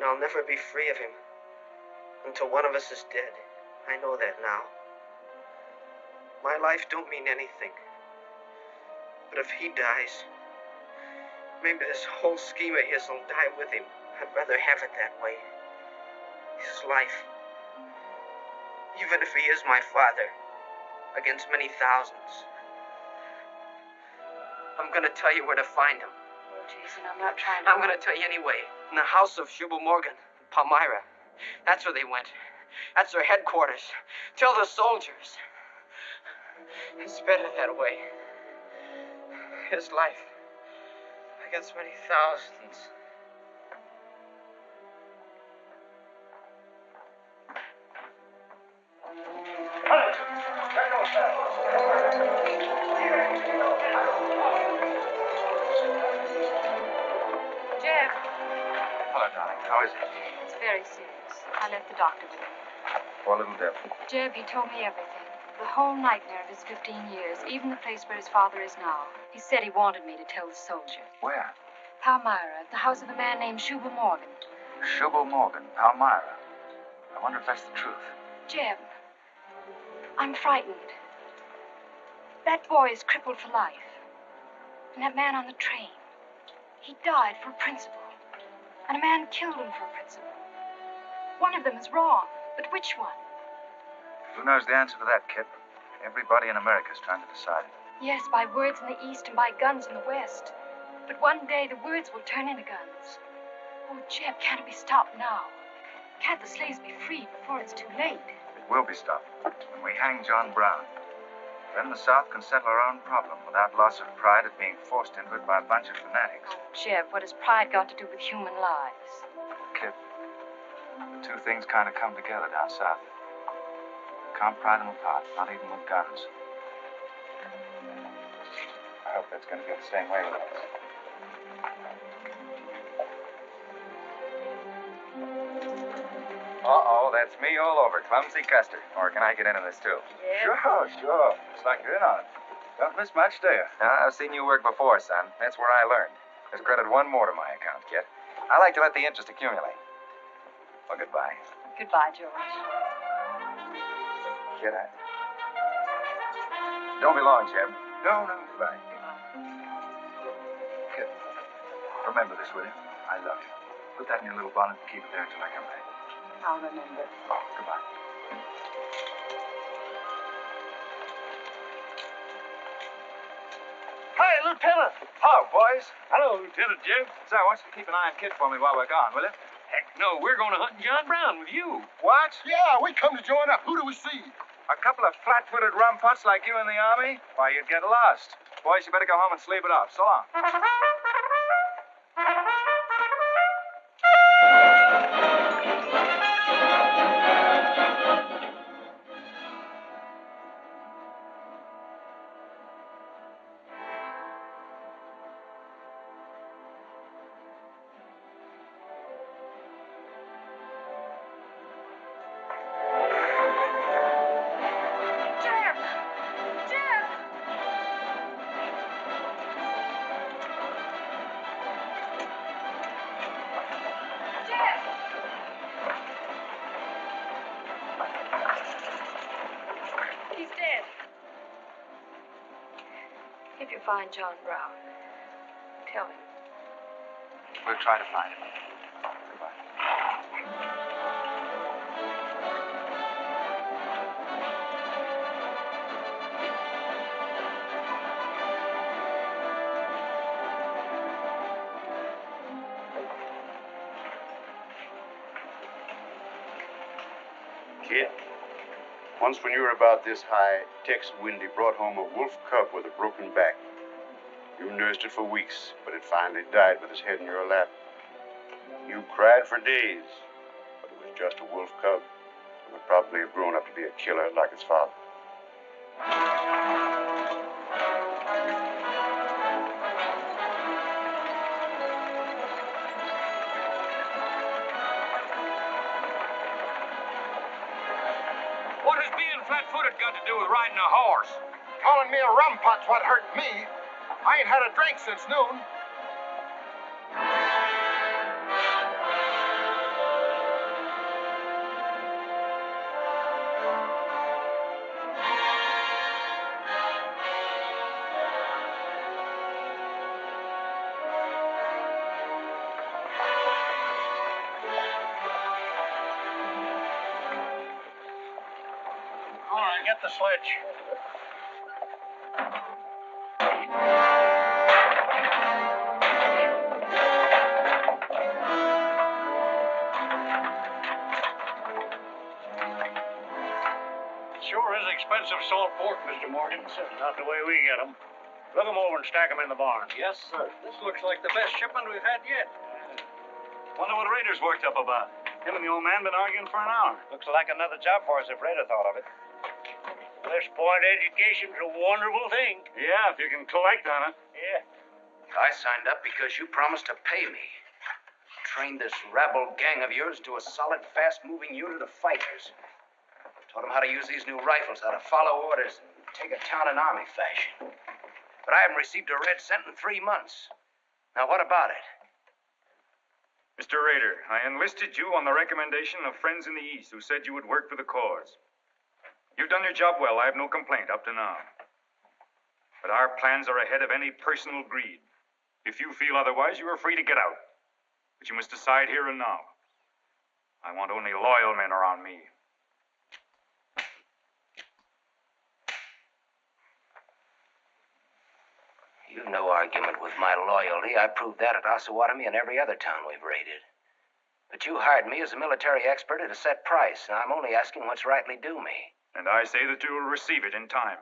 I'll never be free of him until one of us is dead. I know that now. My life don't mean anything. But if he dies, maybe this whole scheme of his will die with him. I'd rather have it that way. His life. Even if he is my father, against many thousands. I'm gonna tell you where to find him. Oh, Jason, I'm not trying to... I'm gonna tell you anyway. In the house of Shubal Morgan, Palmyra. That's where they went. That's their headquarters. Tell the soldiers. It's better that way. His life against many thousands. Jeff. Hello, darling. How is he? It's very serious. I left the doctor with him. Poor little Deb. Jeb, he told me everything. The whole nightmare of his 15 years, even the place where his father is now. He said he wanted me to tell the soldiers. Where? Palmyra, at the house of a man named Shubal Morgan. Shubal Morgan, Palmyra. I wonder if that's the truth. Jeb, I'm frightened. That boy is crippled for life. And that man on the train, he died for a principle. And a man killed him for a principle. One of them is wrong, but which one? Who knows the answer to that, Kip? Everybody in America is trying to decide it. Yes, by words in the East and by guns in the West. But one day the words will turn into guns. Oh, Jeb, can't it be stopped now? Can't the slaves be freed before it's too late? It will be stopped when we hang John Brown. Then the South can settle our own problem without loss of pride at being forced into it by a bunch of fanatics. Oh, Jeb, what has pride got to do with human lives? Kip, the two things kind of come together down south. Can't pry them apart, not even with guns. I hope that's going to be the same way with us. Uh-oh, that's me all over. Clumsy Custer. Or can I get into this, too? Yeah. Sure. Looks like you're in on it. Don't miss much, do you? I've seen you work before, son. That's where I learned. There's credit one more to my account, kid. I like to let the interest accumulate. Well, goodbye. Goodbye, George. Kid, Don't be long, Jeb. No. Goodbye. Kip, remember this, will you? I love you. Put that in your little bonnet and keep it there until I come back. I'll remember. Oh, goodbye. Hey, Lieutenant! Hello, boys. Hello, Lieutenant Jeff. Say, I want you to keep an eye on Kid for me while we're gone, will you? Heck no, we're going to hunt John Brown with you. What? Yeah, we come to join up. Who do we see? A couple of flat-footed rumputts like you in the Army? Why, you'd get lost. Boys, you better go home and sleep it off. So long. He's dead. If you find John Brown, tell him. We'll try to find him. Goodbye. Kid, once when you were about this high, Tex Windy brought home a wolf cub with a broken back. You nursed it for weeks, but it finally died with its head in your lap. You cried for days, but it was just a wolf cub. It would probably have grown up to be a killer like its father. What has being flat-footed got to do with riding a horse? Calling me a rumput's what hurt me. I ain't had a drink since noon. All right, get the sledge. Sure is expensive salt pork, Mr. Morgan. Not the way we get them. Look them over and stack them in the barn. Yes, sir. This looks like the best shipment we've had yet. Wonder what Rader's worked up about. Him and the old man been arguing for an hour. Looks like another job for us if Raider thought of it. This point education's a wonderful thing. Yeah, if you can collect on it. Yeah. I signed up because you promised to pay me. Trained this rabble gang of yours to a solid, fast-moving unit of fighters. Taught them how to use these new rifles, how to follow orders, and take a town in army fashion. But I haven't received a red cent in 3 months. Now, what about it? Mr. Rader, I enlisted you on the recommendation of friends in the East who said you would work for the cause. You've done your job well. I have no complaint up to now. But our plans are ahead of any personal greed. If you feel otherwise, you are free to get out. But you must decide here and now. I want only loyal men around me. You've no argument with my loyalty. I proved that at Osawatomie and every other town we've raided. But you hired me as a military expert at a set price, and I'm only asking what's rightly due me. And I say that you will receive it in time.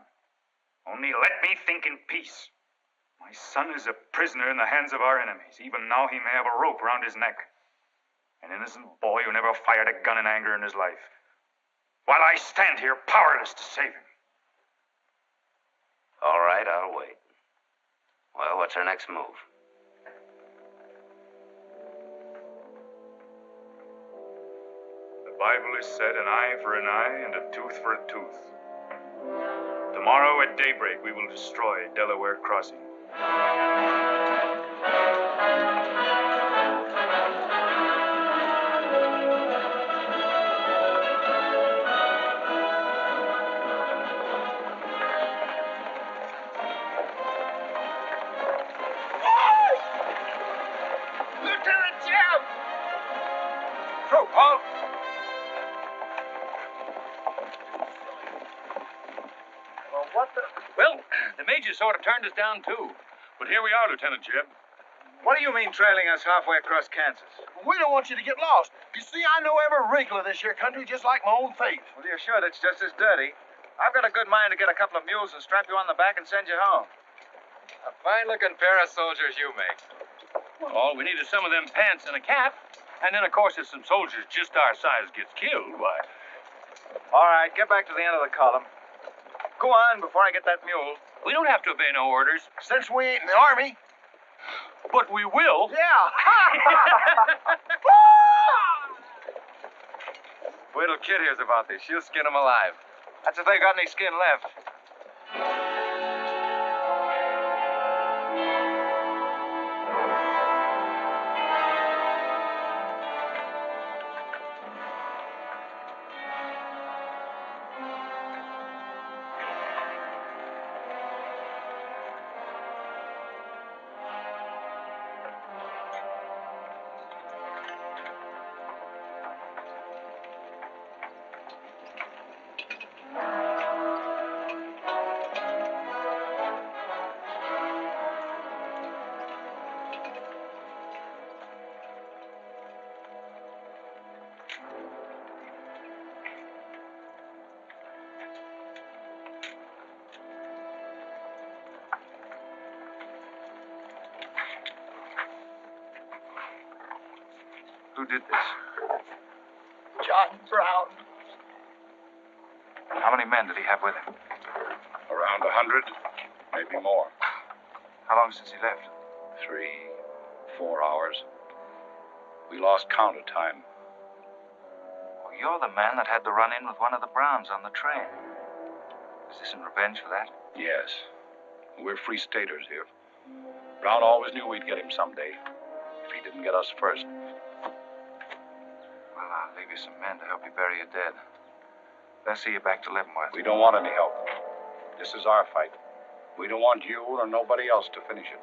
Only let me think in peace. My son is a prisoner in the hands of our enemies. Even now he may have a rope around his neck. An innocent boy who never fired a gun in anger in his life. While I stand here powerless to save him. All right, I'll wait. Well, what's our next move? The Bible has said an eye for an eye and a tooth for a tooth. Tomorrow at daybreak we will destroy Delaware Crossing. Lieutenant Jim! True, Paul. What the... Well, the major sort of turned us down, too. But here we are, Lieutenant Jeb. What do you mean trailing us halfway across Kansas? We don't want you to get lost. You see, I know every wrinkle of this here country just like my own face. Well, you're sure that's just as dirty? I've got a good mind to get a couple of mules and strap you on the back and send you home. A fine-looking pair of soldiers you make. Well, all we need is some of them pants and a cap. And then, of course, if some soldiers just our size gets killed, why... All right, get back to the end of the column. Go on before I get that mule. We don't have to obey no orders. Since we ain't in the Army. But we will. Yeah. Wait till Kid hears about this. She'll skin him alive. That's if they got any skin left. Who did this? John Brown. How many men did he have with him? Around 100, maybe more. How long since he left? 3, 4 hours. We lost count of time. Well, you're the man that had to run in with one of the Browns on the train. Is this in revenge for that? Yes. We're free staters here. Brown always knew we'd get him someday. If he didn't get us first. Well, I'll leave you some men to help you bury your dead. They'll see you back to Leavenworth. We don't want any help. This is our fight. We don't want you or nobody else to finish it.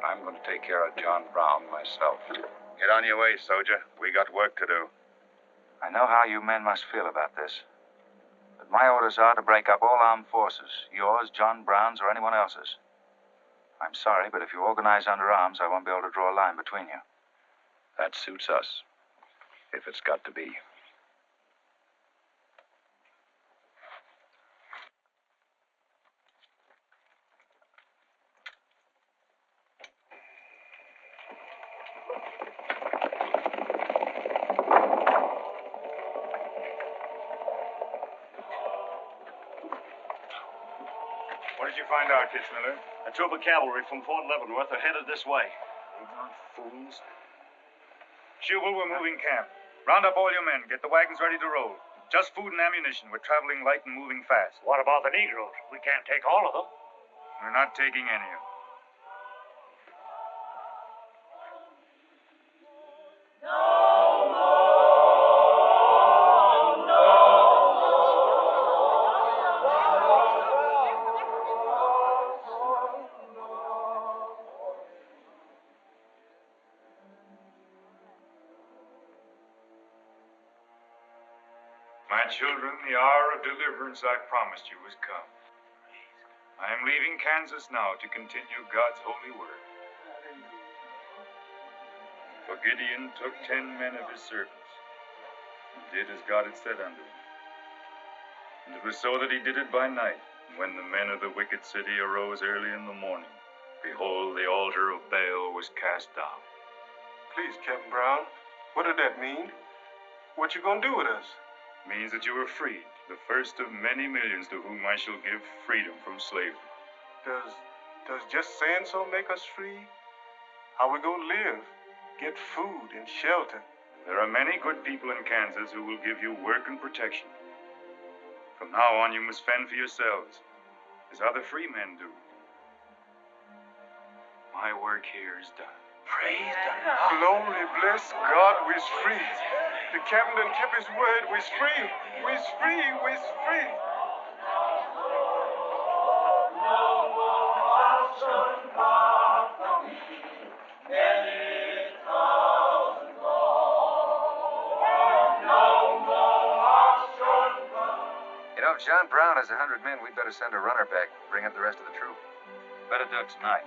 I'm going to take care of John Brown myself. Get on your way, soldier. We got work to do. I know how you men must feel about this. But my orders are to break up all armed forces. Yours, John Brown's, or anyone else's. I'm sorry, but if you organize under arms, I won't be able to draw a line between you. That suits us. If it's got to be. What did you find out, Kitzmiller? A troop of cavalry from Fort Leavenworth are headed this way. Ignorant fools. Jubal, we're moving camp. Round up all your men. Get the wagons ready to roll. Just food and ammunition. We're traveling light and moving fast. What about the Negroes? We can't take all of them. We're not taking any of them. My children, the hour of deliverance I promised you has come. I am leaving Kansas now to continue God's holy work. For Gideon took 10 men of his servants and did as God had said unto him. And it was so that he did it by night. And when the men of the wicked city arose early in the morning, behold, the altar of Baal was cast down. Please, Captain Brown, what did that mean? What you gonna do with us? Means that you are freed, the first of many millions to whom I shall give freedom from slavery. Does just saying so make us free? How we gonna live? Get food and shelter? There are many good people in Kansas who will give you work and protection. From now on, you must fend for yourselves, as other free men do. My work here is done. Praise God. Glory, bless God, we's free. The captain done kept his word, we's free. We's free, we's free. If John Brown has 100 men, we'd better send a runner back and bring up the rest of the troop. Better do it tonight.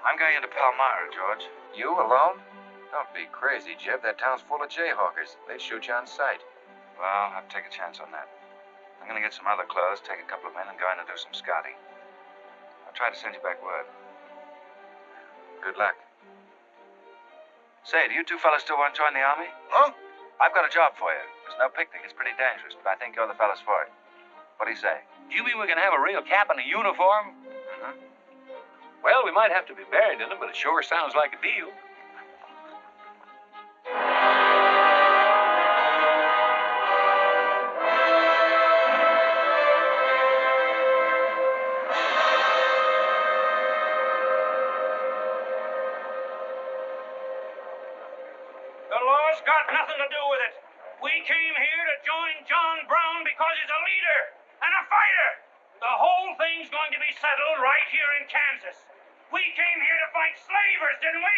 I'm going into Palmyra, George. You alone? Don't be crazy, Jeb. That town's full of jayhawkers. They'd shoot you on sight. Well, I'll take a chance on that. I'm going to get some other clothes, take a couple of men, and go in and do some scouting. I'll try to send you back word. Good luck. Say, do you two fellas still want to join the army? Huh? I've got a job for you. It's no picnic. It's pretty dangerous, but I think you're the fellas for it. What do you say? Do you mean we can have a real cap and a uniform? Mm-hmm. Well, we might have to be buried in them, but it sure sounds like a deal. The law's got nothing to do with it. We came here to join John Brown because he's a leader and a fighter. The whole thing's going to be settled right here in Kansas. We came here to fight slavers, didn't we?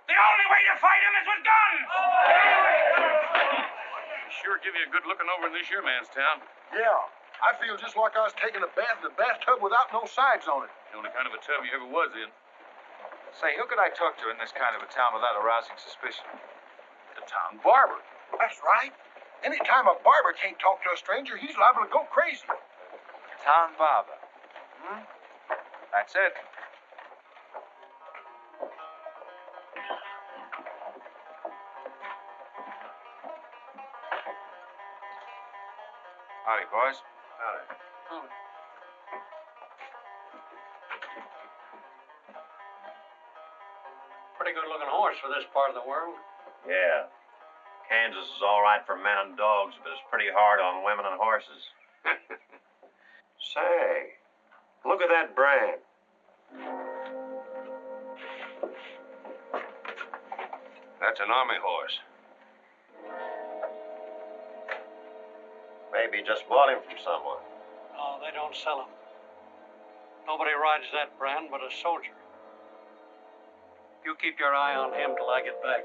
The only way to fight them is with guns. Sure give you a good looking over in this here man's town. Yeah, I feel just like I was taking a bath in a bathtub without no sides on it. The only kind of a tub you ever was in. Say, who could I talk to in this kind of a town without arousing suspicion? The town barber. That's right. Anytime a barber can't talk to a stranger, he's liable to go crazy. Town barber. Hmm? That's it. Howdy, boys. Howdy. Pretty good looking horse for this part of the world. Yeah. Kansas is all right for men and dogs, but it's pretty hard on women and horses. Say, look at that brand. That's an army horse. Maybe you just bought him from someone. No, they don't sell them. Nobody rides that brand but a soldier. You keep your eye on him till I get back.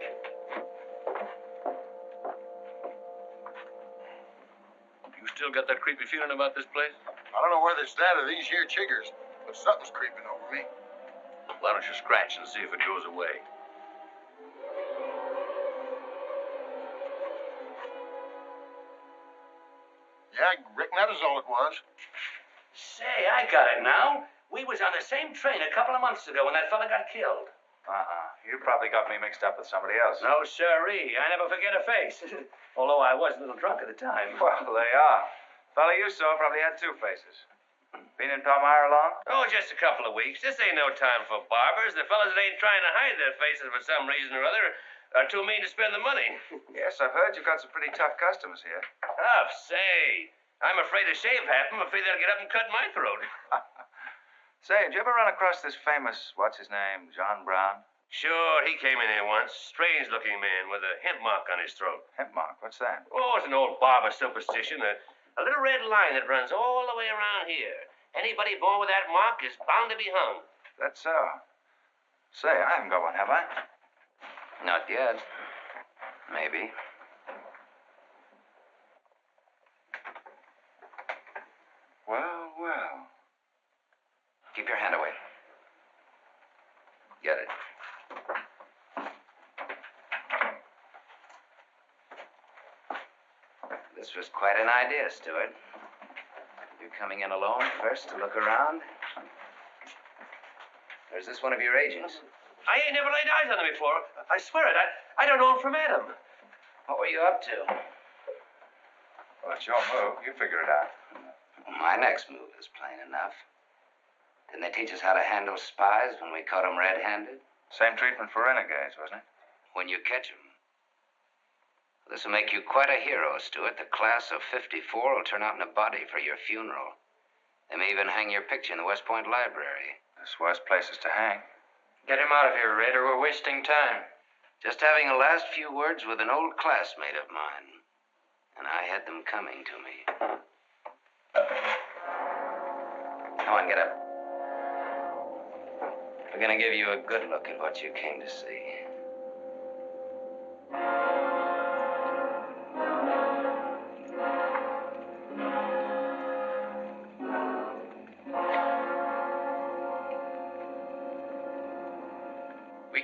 You still got that creepy feeling about this place? I don't know whether it's that or these here chiggers, but something's creeping over me. Why don't you scratch and see if it goes away? Yeah, I reckon that is all it was. Say, I got it now. We was on the same train a couple of months ago when that fella got killed. You probably got me mixed up with somebody else. No, sirree. I never forget a face. Although I was a little drunk at the time. Well, they are. Fella you saw probably had two faces. Been in Palmyra long? Oh, just a couple of weeks. This ain't no time for barbers. The fellas that ain't trying to hide their faces for some reason or other are too mean to spend the money. Yes, I've heard you've got some pretty tough customers here. Tough, say. I'm afraid to shave half them. I'm afraid they'll get up and cut my throat. Say, did you ever run across this famous, what's his name, John Brown? Sure, he came in here once. Strange-looking man with a hemp mark on his throat. Hemp mark? What's that? Oh, it's an old barber superstition. A little red line that runs all the way around here. Anybody born with that mark is bound to be hung. That's so. Say, I haven't got one, have I? Not yet. Maybe. Well, well. Keep your hand away. Get it. This was quite an idea, Stuart. You're coming in alone first to look around? Or is this one of your agents? I ain't never laid eyes on him before. I swear it. I don't know him from Adam. What were you up to? Well, it's your move. You figure it out. My next move is plain enough. Didn't they teach us how to handle spies when we caught them red-handed? Same treatment for renegades, wasn't it? When you catch them. This will make you quite a hero, Stuart. The class of '54 will turn out in a body for your funeral. They may even hang your picture in the West Point Library. There's worse places to hang. Get him out of here, Red, or we're wasting time. Just having a last few words with an old classmate of mine. And I had them coming to me. Come on, get up. We're gonna give you a good look at what you came to see.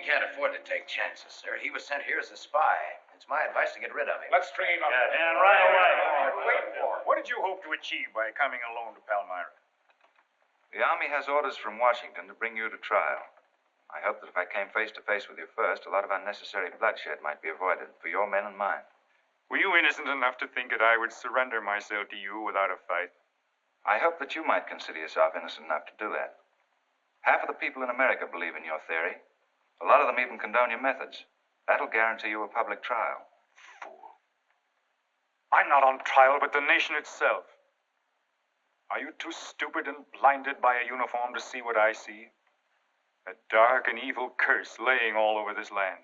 can't afford to take chances, sir. He was sent here as a spy. It's my advice to get rid of him. Let's train up. And right away. Wait for it. What did you hope to achieve by coming alone to Palmyra? The Army has orders from Washington to bring you to trial. I hope that if I came face to face with you first, a lot of unnecessary bloodshed might be avoided for your men and mine. Were you innocent enough to think that I would surrender myself to you without a fight? I hope that you might consider yourself innocent enough to do that. Half of the people in America believe in your theory. A lot of them even condone your methods. That'll guarantee you a public trial. Fool. I'm not on trial, but the nation itself. Are you too stupid and blinded by a uniform to see what I see? A dark and evil curse laying all over this land.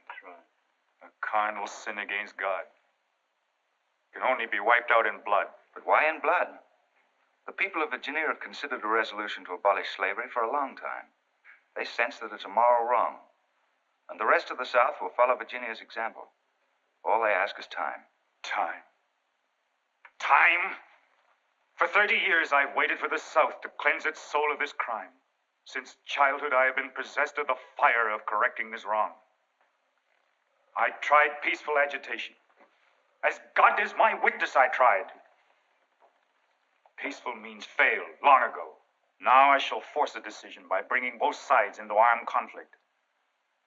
A carnal sin against God. Can only be wiped out in blood. But why in blood? The people of Virginia have considered a resolution to abolish slavery for a long time. They sense that it's a moral wrong. And the rest of the South will follow Virginia's example. All they ask is time. Time? Time? For 30 years, I've waited for the South to cleanse its soul of this crime. Since childhood, I have been possessed of the fire of correcting this wrong. I tried peaceful agitation. As God is my witness, I tried. Peaceful means failed long ago. Now I shall force a decision by bringing both sides into armed conflict.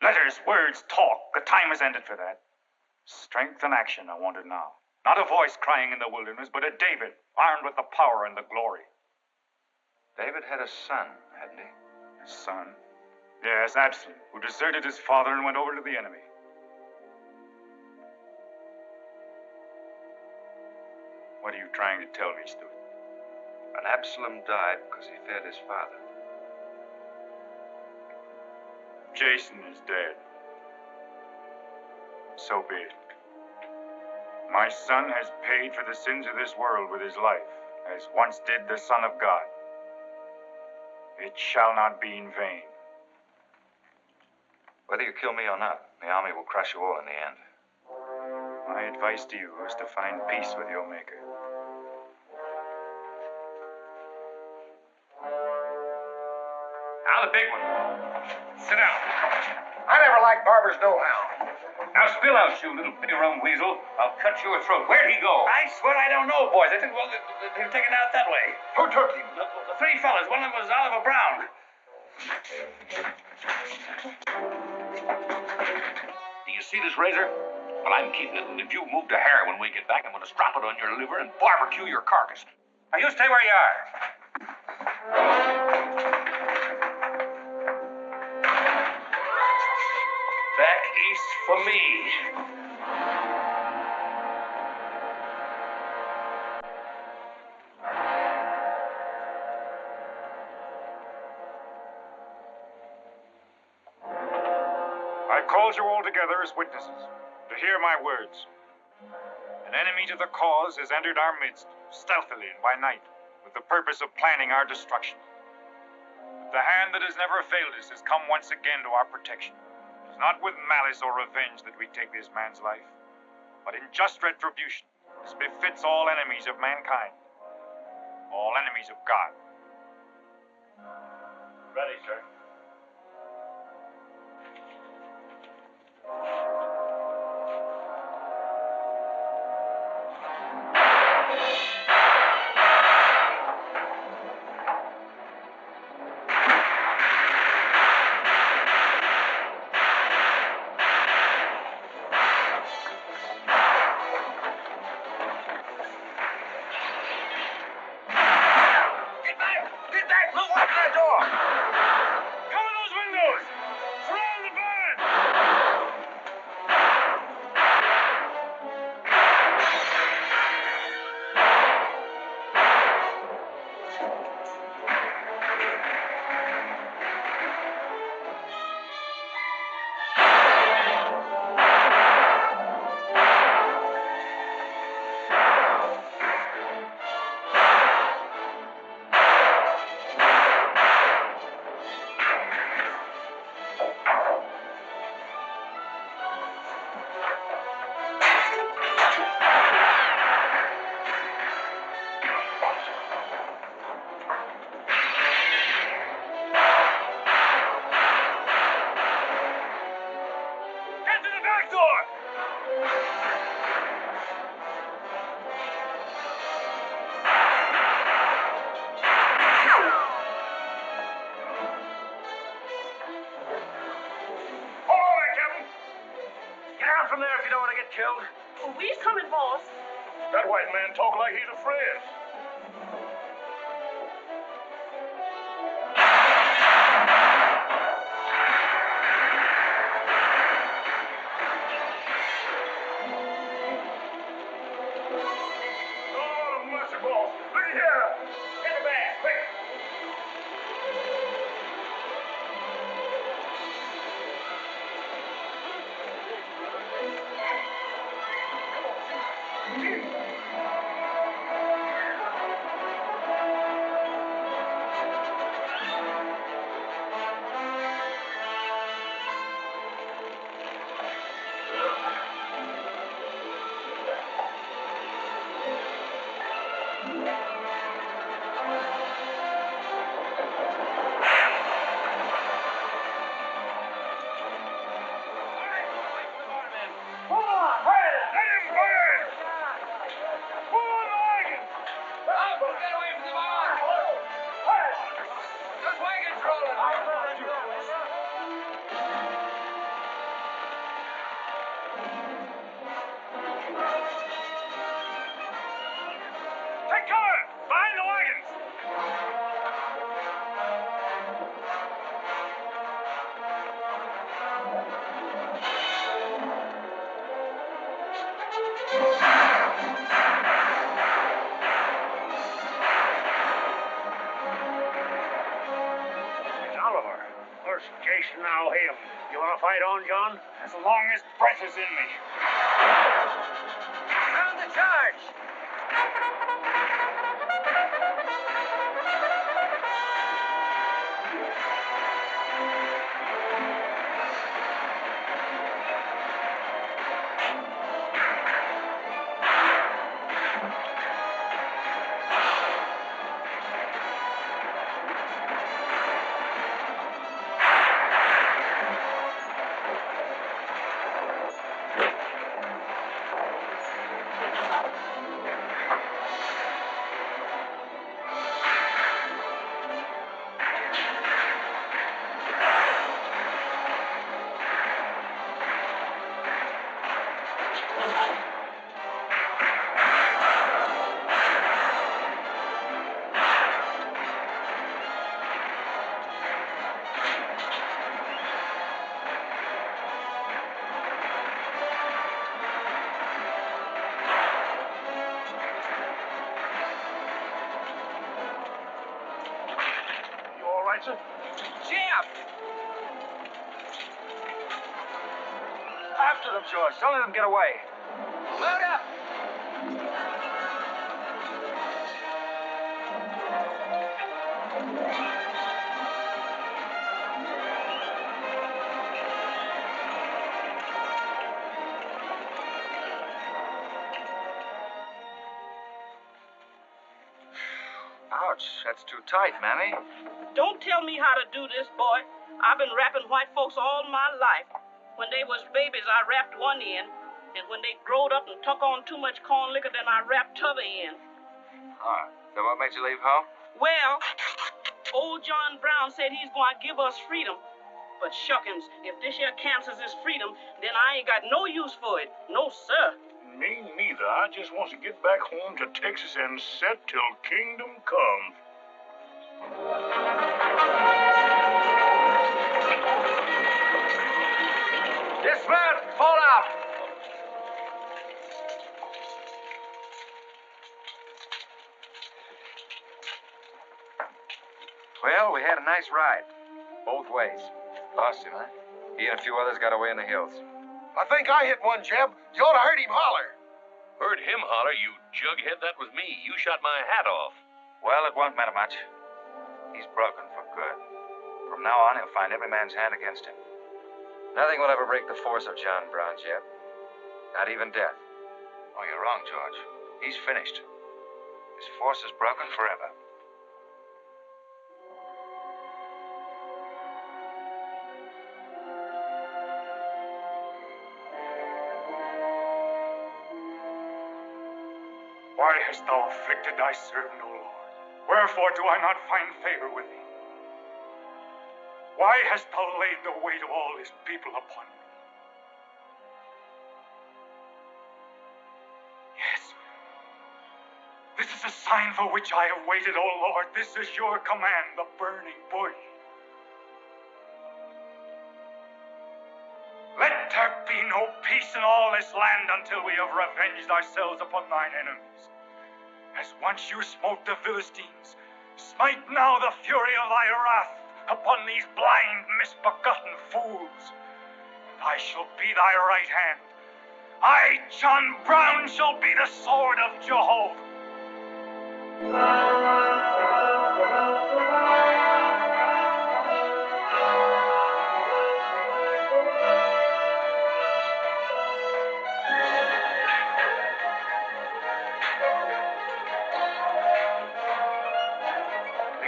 Letters, words, talk. The time has ended for that. Strength and action I wanted now. Not a voice crying in the wilderness, but a David, armed with the power and the glory. David had a son, hadn't he? A son? Yes, Absalom, who deserted his father and went over to the enemy. What are you trying to tell me, Stuart? And Absalom died because he feared his father. Jason is dead. So be it. My son has paid for the sins of this world with his life, as once did the Son of God. It shall not be in vain. Whether you kill me or not, the Army will crush you all in the end. My advice to you is to find peace with your Maker. Now the big one. Sit down. I never liked barbers no-how. Now spill out, you little rum weasel. I'll cut your throat. Where'd he go? I swear I don't know, boys. I think, well, they were taken out that way. Who took him? The three fellas. One of them was Oliver Brown. Do you see this razor? Well, I'm keeping it, and if you move to hair when we get back, I'm going to strap it on your liver and barbecue your carcass. Now, you stay where you are. Back east for me. I called you all together as witnesses to hear my words. An enemy to the cause has entered our midst, stealthily and by night, with the purpose of planning our destruction. But the hand that has never failed us has come once again to our protection. It is not with malice or revenge that we take this man's life, but in just retribution, as befits all enemies of mankind, all enemies of God. Ready, sir. Get back! killed? Well, we's coming, boss. That white man talk like he's afraid. Oh, mercy, boss. Look at here. Get the bag, quick. Take cover! Behind the wagons! It's Oliver. Where's Jason now, him? You want to fight on, John? As long as breath is in me. Sound the charge! Sir? Jim! After them, George. Don't let them get away. Load up! Ouch, that's too tight, Mammy. Don't tell me how to do this, boy. I've been wrapping white folks all my life. When they was babies, I wrapped one end. And when they growed up and took on too much corn liquor, then I wrapped t'other end. Huh. So what made you leave home? Well, old John Brown said he's going to give us freedom. But shuckins, if this here Kansas is freedom, then I ain't got no use for it. No, sir. Me neither. I just want to get back home to Texas and set till kingdom come. Dismount! Fall out! Well, we had a nice ride. Both ways. Lost him, huh? He and a few others got away in the hills. I think I hit one, Jeb. You ought to heard him holler. Heard him holler, you jughead. That was me. You shot my hat off. Well, it won't matter much. He's broken for good. From now on, he'll find every man's hand against him. Nothing will ever break the force of John Brown, Jeb. Not even death. Oh, you're wrong, George. He's finished. His force is broken forever. Why hast thou afflicted thy servant, O Lord? Wherefore do I not find favor with thee? Why hast thou laid the weight of all this people upon me? man for which I have waited, O Lord. This is your command, the burning bush. Let there be no peace in all this land until we have revenged ourselves upon thine enemies. As once you smote the Philistines, smite now the fury of thy wrath upon these blind, misbegotten fools. And I shall be thy right hand. I, John Brown, shall be the sword of Jehovah. Take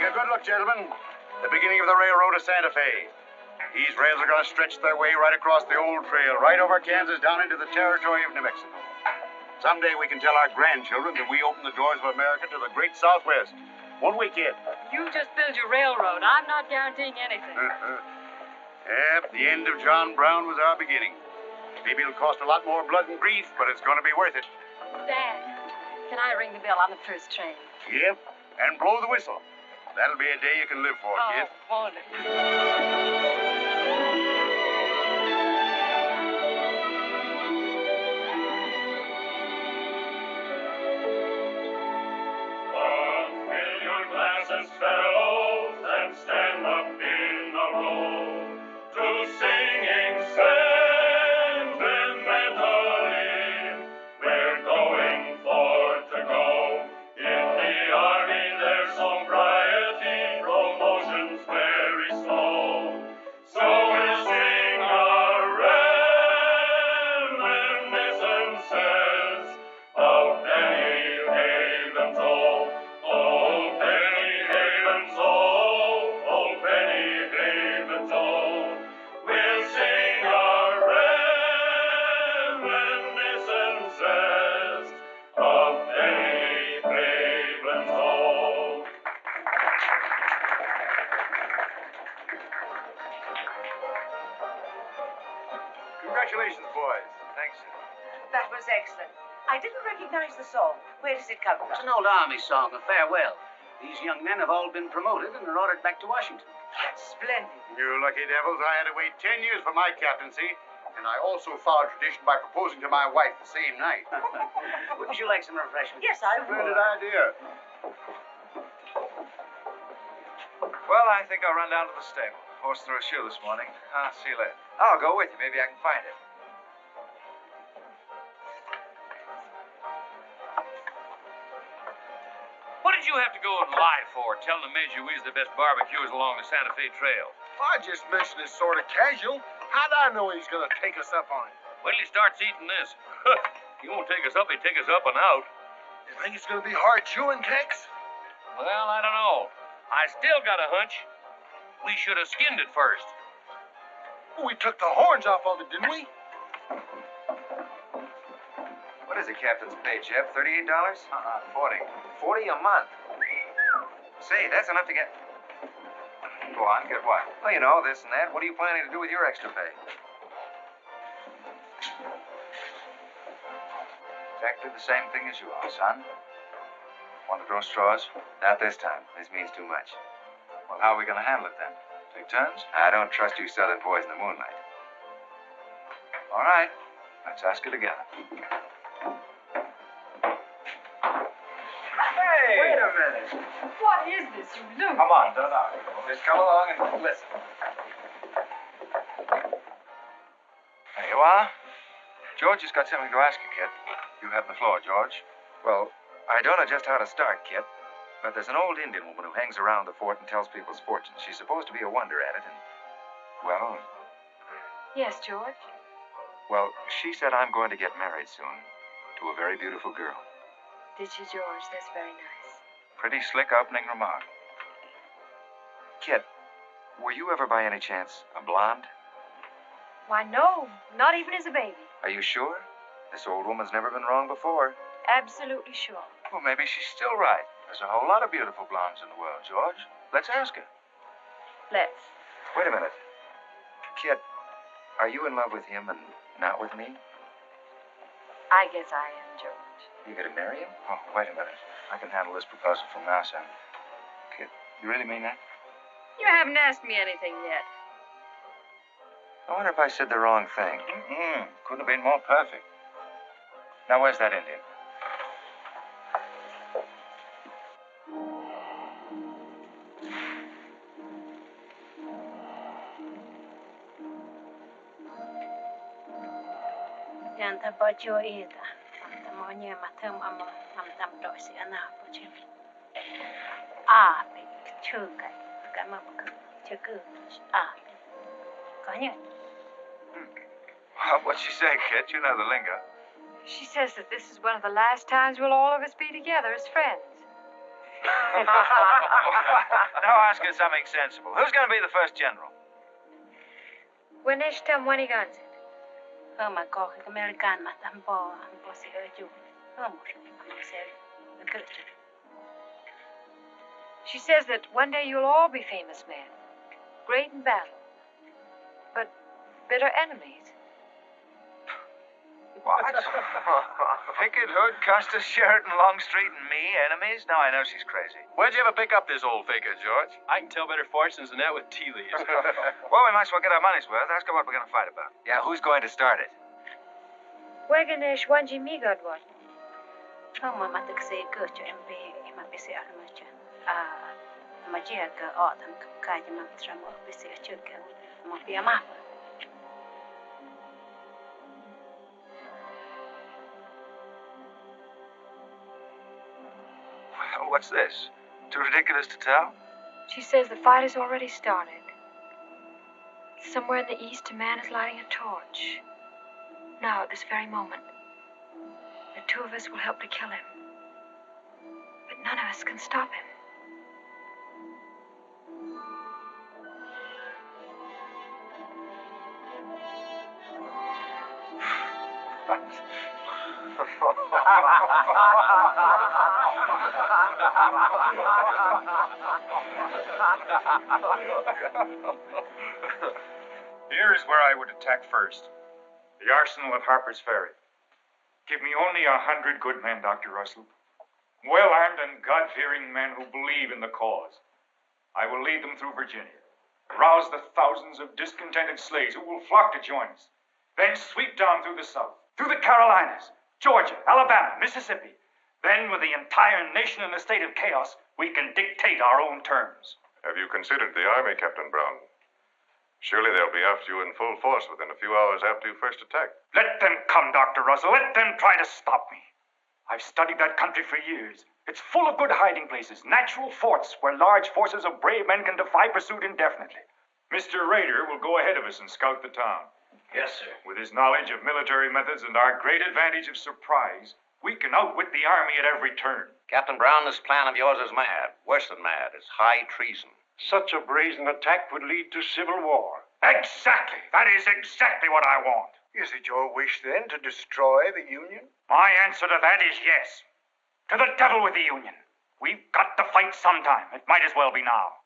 a good look, gentlemen. The beginning of the railroad to Santa Fe. These rails are going to stretch their way right across the old trail, right over Kansas, down into the territory of New Mexico. Someday we can tell our grandchildren that we opened the doors of America to the great Southwest. Won't we, kid? You just build your railroad. I'm not guaranteeing anything. Yep, the end of John Brown was our beginning. Maybe it'll cost a lot more blood and grief, but it's going to be worth it. Dad, can I ring the bell on the first train? Yep, and blow the whistle. That'll be a day you can live for, kid. Won't it? Fellows, and stand up in a row to singing sentimentally. We're going for to go. In the army there's sobriety, promotion's very slow. So we'll sing our reminiscences of Penny Haven's old. Oh, Penny Haven's old, oh, Penny Haven's old. We'll sing our reminiscences of Penny Haven's old. Congratulations, boys. Thanks. That was excellent. I didn't recognize the song. Where does it come from? It's an old army song, a farewell. These young men have all been promoted and are ordered back to Washington. Splendid. You lucky devils, I had to wait 10 years for my captaincy, and I also followed tradition by proposing to my wife the same night. Wouldn't you like some refreshment? Yes, I would. Splendid idea. Well, I think I'll run down to the stable. Horse threw a shoe this morning. I'll see you later. I'll go with you. Maybe I can find it. What did you have to go and lie for, telling the Major we's the best barbecuers along the Santa Fe Trail? I just mentioned it sort of casual. How'd I know he's going to take us up on it? Wait till he starts eating this. He won't take us up, he'd take us up and out. You think it's going to be hard chewing, Tex? Well, I don't know. I still got a hunch. We should have skinned it first. We took the horns off of it, didn't we? What is the captain's pay, Jeff? $38? 40. 40 a month. Say, that's enough to get... Go on, get what? Well, you know, this and that. What are you planning to do with your extra pay? Exactly the same thing as you are, son. Want to throw straws? Not this time. This means too much. Well, how are we going to handle it then? Take turns? I don't trust you southern boys in the moonlight. All right. Let's ask it together. Hey! Wait a minute. What is this you do? Come on, don't argue. Just come along and listen. There you are. George has got something to ask you, kid. You have the floor, George. Well, I don't know just how to start, kid. But there's an old Indian woman who hangs around the fort and tells people's fortunes. She's supposed to be a wonder at it, and... Well... Yes, George? Well, she said I'm going to get married soon to a very beautiful girl. Did she, George? That's very nice. Pretty slick opening remark. Kid, were you ever by any chance a blonde? Why, no. Not even as a baby. Are you sure? This old woman's never been wrong before. Absolutely sure. Well, maybe she's still right. There's a whole lot of beautiful blondes in the world, George. Let's ask her. Let's. Wait a minute. Kid, are you in love with him and not with me? I guess I am, George. You gonna marry him? Oh, wait a minute. I can handle this proposal from now, son. Kid, you really mean that? You haven't asked me anything yet. I wonder if I said the wrong thing. Couldn't have been more perfect. Now, where's that Indian? Janta bajo ida. Mamanya matam amo mamtam dosi anapochim. Api chuka gamapku chuku api. Kanya. What'd she say, kid? You know the lingo. She says that this is one of the last times we'll all of us be together as friends. Now ask her something sensible. Who's going to be the first general? When ishtam when he guns it. Hama koki American matambo ambosi oju. She says that one day you'll all be famous men, great in battle, but bitter enemies. What? Pickett, Hood, Custer, Sheridan, Longstreet, and me, enemies? No, I know she's crazy. Where'd you ever pick up this old figure, George? I can tell better fortunes than that with tea leaves. Well, we might as well get our money's worth. Ask her what we're going to fight about. Yeah, who's going to start it? Waganesh wanji migad what? Hama matakse gocho mbe mabisi almacha. Majia ka autumn kaja mamtramo bisi chuka. Mopia. What's this? Too ridiculous to tell? She says the fight has already started. Somewhere in the east, a man is lighting a torch. Now, at this very moment, the two of us will help to kill him. But none of us can stop him. Here is where I would attack first. The arsenal of Harper's Ferry. Give me only 100 good men, Dr. Russell. Well-armed and God-fearing men who believe in the cause. I will lead them through Virginia. Rouse the thousands of discontented slaves who will flock to join us. Then sweep down through the South, through the Carolinas, Georgia, Alabama, Mississippi. Then, with the entire nation in a state of chaos, we can dictate our own terms. Have you considered the Army, Captain Brown? Surely they'll be after you in full force within a few hours after you first attack. Let them come, Dr. Russell. Let them try to stop me. I've studied that country for years. It's full of good hiding places, natural forts where large forces of brave men can defy pursuit indefinitely. Mr. Rader will go ahead of us and scout the town. Yes, sir. With his knowledge of military methods and our great advantage of surprise, we can outwit the Army at every turn. Captain Brown, this plan of yours is mad. Worse than mad. It's high treason. Such a brazen attack would lead to civil war. Exactly. That is exactly what I want. Is it your wish, then, to destroy the Union? My answer to that is yes. To the devil with the Union. We've got to fight sometime. It might as well be now.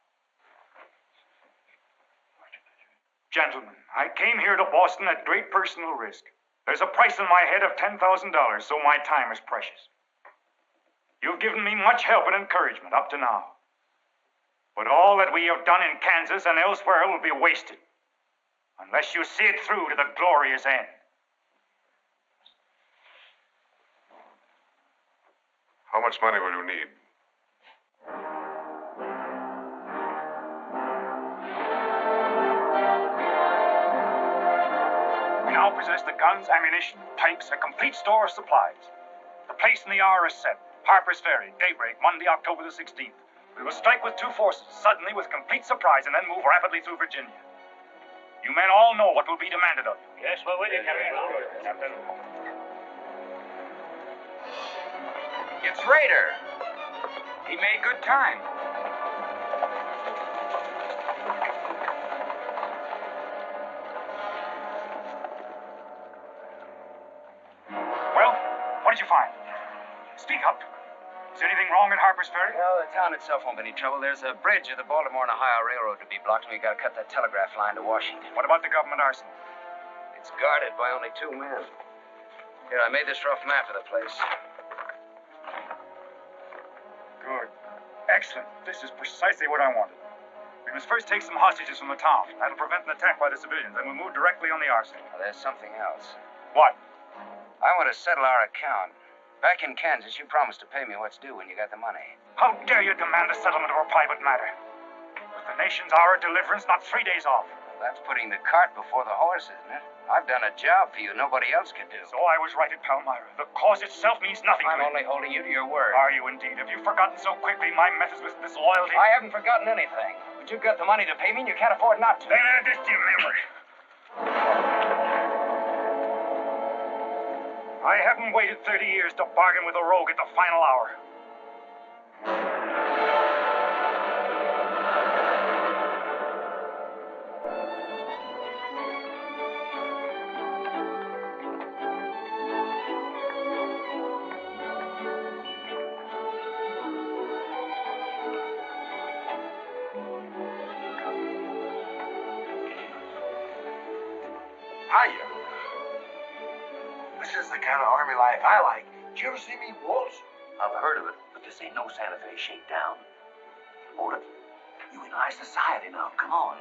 Gentlemen, I came here to Boston at great personal risk. There's a price on my head of $10,000, so my time is precious. You've given me much help and encouragement up to now. But all that we have done in Kansas and elsewhere will be wasted unless you see it through to the glorious end. How much money will you need? We now possess the guns, ammunition, tanks, a complete store of supplies. The place and the hour is set. Harper's Ferry, daybreak, Monday, October the 16th. We will strike with two forces, suddenly with complete surprise, and then move rapidly through Virginia. You men all know what will be demanded of you. Yes, we're with you, Captain. It's Rader. He made good time. Well, what did you find? Speak up. Is anything wrong at Harper's Ferry? No, the town itself won't be any trouble. There's a bridge of the Baltimore and Ohio Railroad to be blocked, and we've got to cut that telegraph line to Washington. What about the government arsenal? It's guarded by only 2 men. Here, I made this rough map of the place. Excellent. This is precisely what I wanted. We must first take some hostages from the town. That'll prevent an attack by the civilians. Then we'll move directly on the arsenal. There's something else. What? I want to settle our account. Back in Kansas, you promised to pay me what's due when you got the money. How dare you demand a settlement of a private matter? With the nation's hour of deliverance not 3 days off. That's putting the cart before the horse, isn't it? I've done a job for you nobody else could do. So I was right at Palmyra. The cause itself means nothing I'm to me. only holding you to your word. Are you indeed? Have you forgotten so quickly my methods with disloyalty? I haven't forgotten anything. But you've got the money to pay me and you can't afford not to. Then add this to your memory. I haven't waited 30 years to bargain with a rogue at the final hour. Hiya. This is the kind of army life I like. Did you ever see me waltz? I've heard of it, but this ain't no Santa Fe shakedown. Hold it. You in high society now. Come on.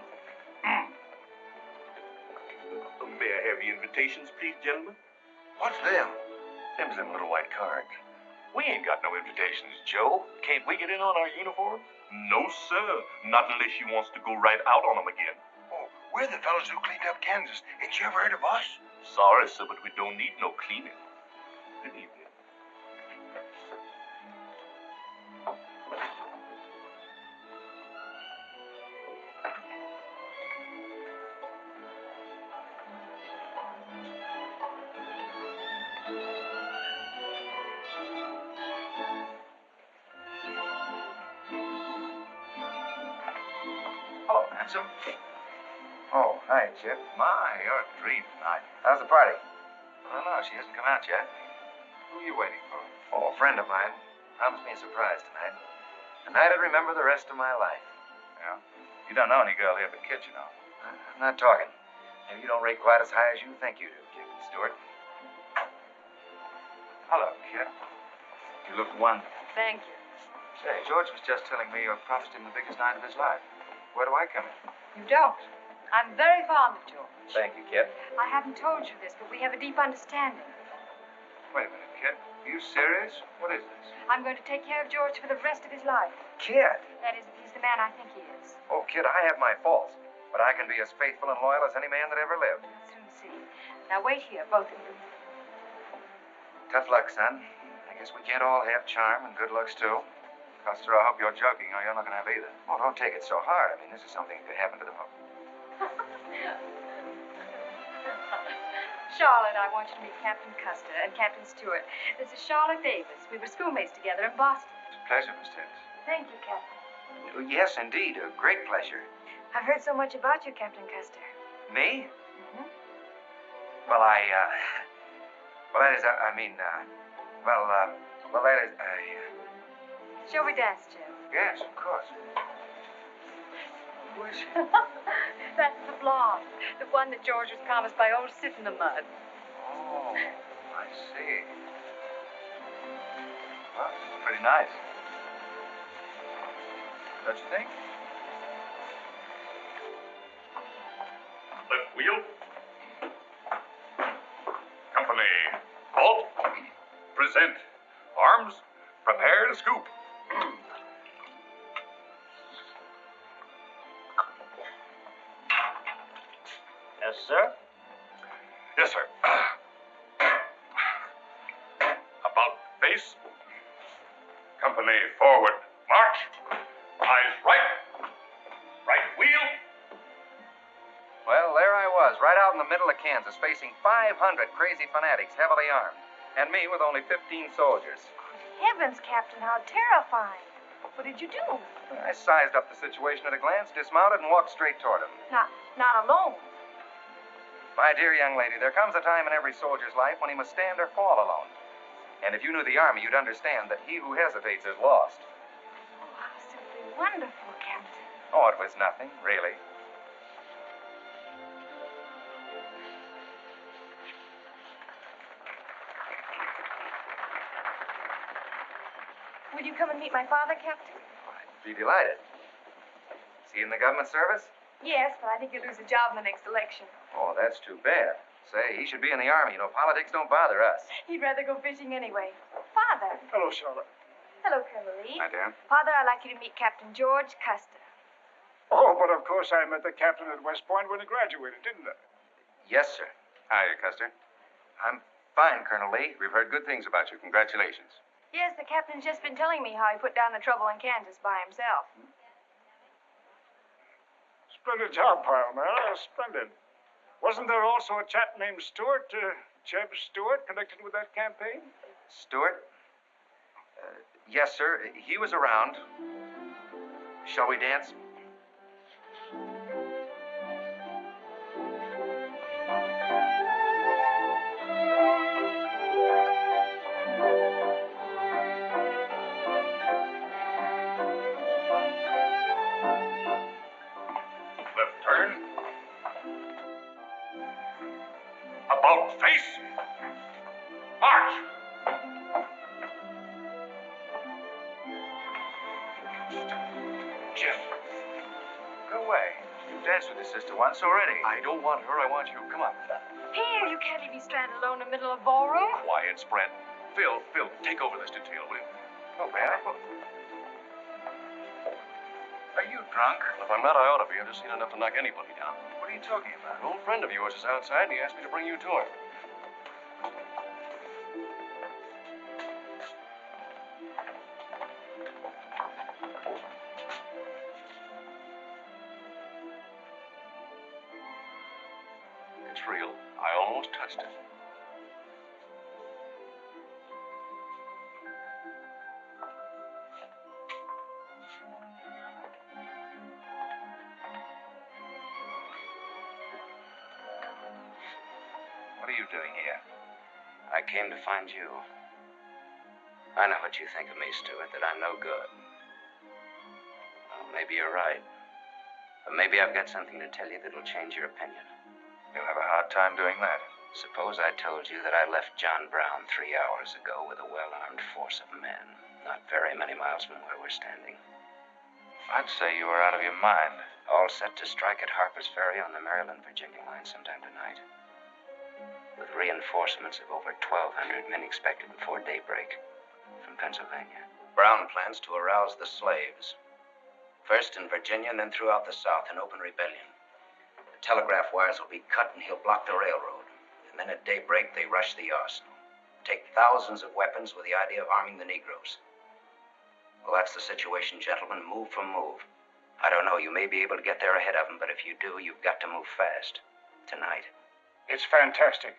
May I have your invitations, please, gentlemen? What's them? Them's them little white cards. We ain't got no invitations, Joe. Can't we get in on our uniform? No, sir. Not unless she wants to go right out on them again. Oh, we're the fellows who cleaned up Kansas. Ain't you ever heard of us? Sorry, sir, but we don't need no cleaning. Good evening. Hello, handsome. Oh, hi, Chip. My, you're a dream tonight. How's the party? I don't know. She hasn't come out yet. Who are you waiting for? Oh, a friend of mine. Promised me a surprise tonight. A night I'd remember the rest of my life. Yeah? You don't know any girl here but Kit, you know. I'm not talking. Maybe you don't rate quite as high as you think you do, Captain Stewart. Hello, Kit. You look wonderful. Thank you. Say, George was just telling me you're promised him the biggest night of his life. Where do I come in? You don't. I'm very fond of George. Thank you, Kit. I haven't told you this, but we have a deep understanding. Wait a minute, Kit. Are you serious? What is this? I'm going to take care of George for the rest of his life. Kit! That is, if he's the man I think he is. Oh, Kit, I have my faults. But I can be as faithful and loyal as any man that ever lived. You'll soon see. Now wait here, both of you. Tough luck, son. I guess we can't all have charm and good looks, too. Custer, I hope you're joking or you're not going to have either. Oh, don't take it so hard. I mean, this is something that could happen to the public. Charlotte, I want you to meet Captain Custer and Captain Stewart. This is Charlotte Davis. We were schoolmates together in Boston. It's a pleasure, Miss Davis. Thank you, Captain. Oh, yes, indeed. A great pleasure. I've heard so much about you, Captain Custer. Me? Mm-hmm. Well, well, that is, well, that is, Shall we dance, Jim? Yes, of course. Who is she? That's the blonde. The one that George was promised by old Sit in the Mud. Oh, I see. Well, pretty nice. Don't you think? Left wheel. Company. Halt. Present. Arms. Prepare to scoop. Yes, sir. Yes, sir. About face. Company forward. March. Eyes right. Right wheel. Well, there I was, right out in the middle of Kansas, facing 500 crazy fanatics, heavily armed. And me with only 15 soldiers. Heavens, Captain, how terrifying. What did you do? I sized up the situation at a glance, dismounted, and walked straight toward him. Not alone. My dear young lady, there comes a time in every soldier's life when he must stand or fall alone. And if you knew the Army, you'd understand that he who hesitates is lost. Oh, how simply wonderful, Captain. Oh, it was nothing, really. Will you come and meet my father, Captain? Be delighted. Is he in the government service? Yes, but I think he'll lose a job in the next election. Oh, that's too bad. Say, he should be in the Army. You know, politics don't bother us. He'd rather go fishing anyway. Father. Hello, Charlotte. Hello, Colonel Lee. Hi, dear. Father, I'd like you to meet Captain George Custer. Oh, but of course I met the captain at West Point when he graduated, didn't I? Yes, sir. Hi, Custer. I'm fine, Colonel Lee. We've heard good things about you. Congratulations. Yes, the captain's just been telling me how he put down the trouble in Kansas by himself. Splendid job, Palmyra. Splendid. Wasn't there also a chap named Stewart, Jeb Stewart, connected with that campaign? Stewart? Yes, sir. He was around. Shall we dance? Left turn. About face. March. Jeff. Go away. You danced with your sister once already. I don't want her, I want you. Come on. Here, you can't leave me stranded alone in the middle of a ballroom. Quiet, Brent. Phil, take over this detail, will you? Oh, may I? Are you drunk? Well, if I'm not, I ought to be. I've just seen enough to knock anybody down. What are you talking about? An old friend of yours is outside, and he asked me to bring you to him. It's real. I almost touched it. What are you doing here? I came to find you. I know what you think of me, Stuart, that I'm no good. Well, maybe you're right. But maybe I've got something to tell you that'll change your opinion. You'll have a hard time doing that. Suppose I told you that I left John Brown 3 hours ago with a well-armed force of men, not very many miles from where we're standing. I'd say you were out of your mind. All set to strike at Harper's Ferry on the Maryland-Virginia line sometime tonight. With reinforcements of over 1,200 men expected before daybreak from Pennsylvania. Brown plans to arouse the slaves. First in Virginia and then throughout the South in open rebellion. The telegraph wires will be cut and he'll block the railroad. And then at daybreak they rush the arsenal. Take thousands of weapons with the idea of arming the Negroes. Well, that's the situation, gentlemen. Move for move. I don't know, you may be able to get there ahead of them, but if you do, you've got to move fast. Tonight. It's fantastic.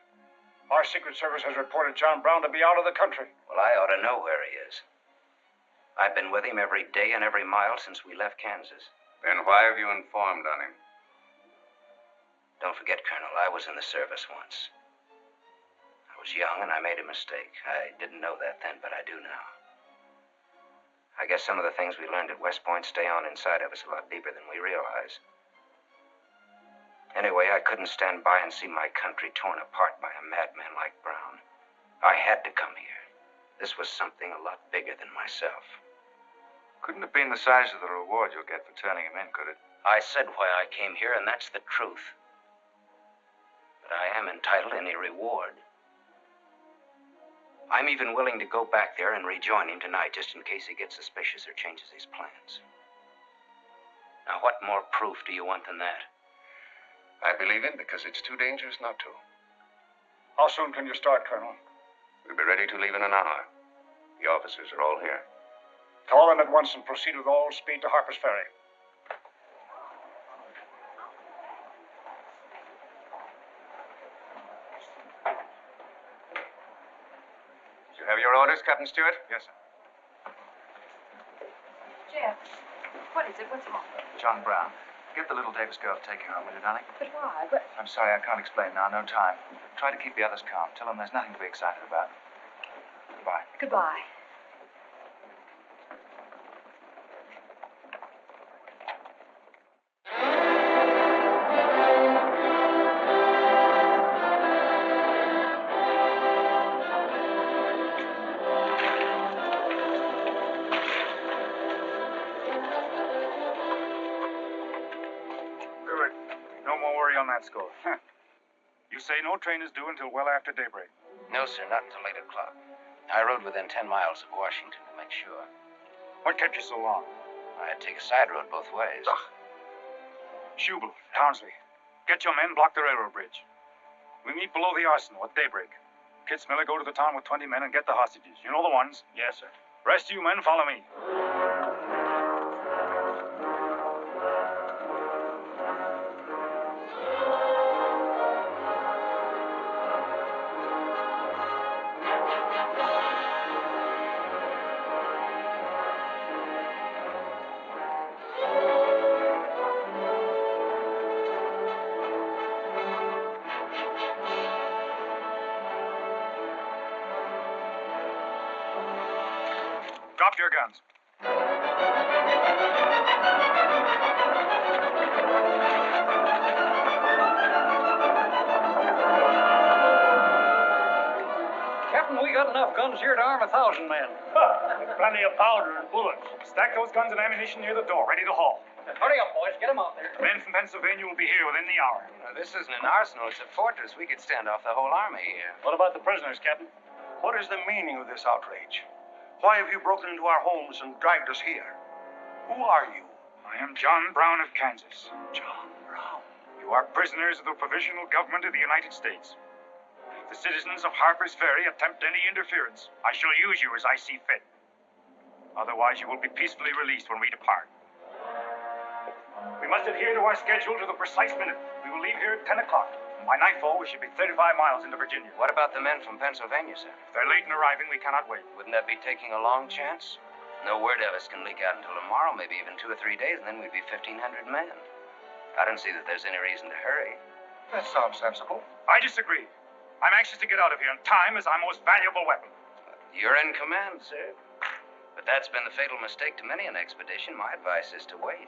Our Secret Service has reported John Brown to be out of the country. Well, I ought to know where he is. I've been with him every day and every mile since we left Kansas. Then why have you informed on him? Don't forget, Colonel, I was in the service once. I was young and I made a mistake. I didn't know that then, but I do now. I guess some of the things we learned at West Point stay on inside of us a lot deeper than we realize. Anyway, I couldn't stand by and see my country torn apart by a madman like Brown. I had to come here. This was something a lot bigger than myself. Couldn't have been the size of the reward you'll get for turning him in, could it? I said why I came here, and that's the truth. But I am entitled to any reward. I'm even willing to go back there and rejoin him tonight, just in case he gets suspicious or changes his plans. Now, what more proof do you want than that? I believe him because it's too dangerous not to. How soon can you start, Colonel? We'll be ready to leave in an hour. The officers are all here. Call them at once and proceed with all speed to Harper's Ferry. Did you have your orders, Captain Stewart? Yes, sir. Jeff, what is it? What's wrong? John Brown. Get the little Davis girl to take you home, will you, darling? But why? But... I'm sorry, I can't explain now. No time. Try to keep the others calm. Tell them there's nothing to be excited about. Goodbye. Goodbye. on that score. You say no train is due until well after daybreak. No, sir, not until 8 o'clock. I rode within 10 miles of Washington to make sure. What kept you so long? I had to take a side road both ways. Schubel, Townsley, get your men, block the railroad bridge. We meet below the arsenal at daybreak. Kitzmiller, go to the town with 20 men and get the hostages. You know the ones? Yes, sir. Rest of you men, follow me. Drop your guns. Captain, we got enough guns here to arm 1,000 men. Plenty of powder and bullets. Stack those guns and ammunition near the door, ready to haul. Hurry up, boys. Get them out there. Men from Pennsylvania will be here within the hour. Now, this isn't an arsenal, it's a fortress. We could stand off the whole army here. What about the prisoners, Captain? What is the meaning of this outrage? Why have you broken into our homes and dragged us here? Who are you? I am John Brown of Kansas. John Brown. You are prisoners of the provisional government of the United States. If the citizens of Harper's Ferry attempt any interference, I shall use you as I see fit. Otherwise, you will be peacefully released when we depart. We must adhere to our schedule to the precise minute. We will leave here at 10 o'clock. By nightfall, we should be 35 miles into Virginia. What about the men from Pennsylvania, sir? If they're late in arriving, we cannot wait. Wouldn't that be taking a long chance? No word of us can leak out until tomorrow, maybe even 2 or 3 days, and then we'd be 1,500 men. I don't see that there's any reason to hurry. That sounds sensible. I disagree. I'm anxious to get out of here, and time is our most valuable weapon. You're in command, sir. But that's been the fatal mistake to many an expedition. My advice is to wait.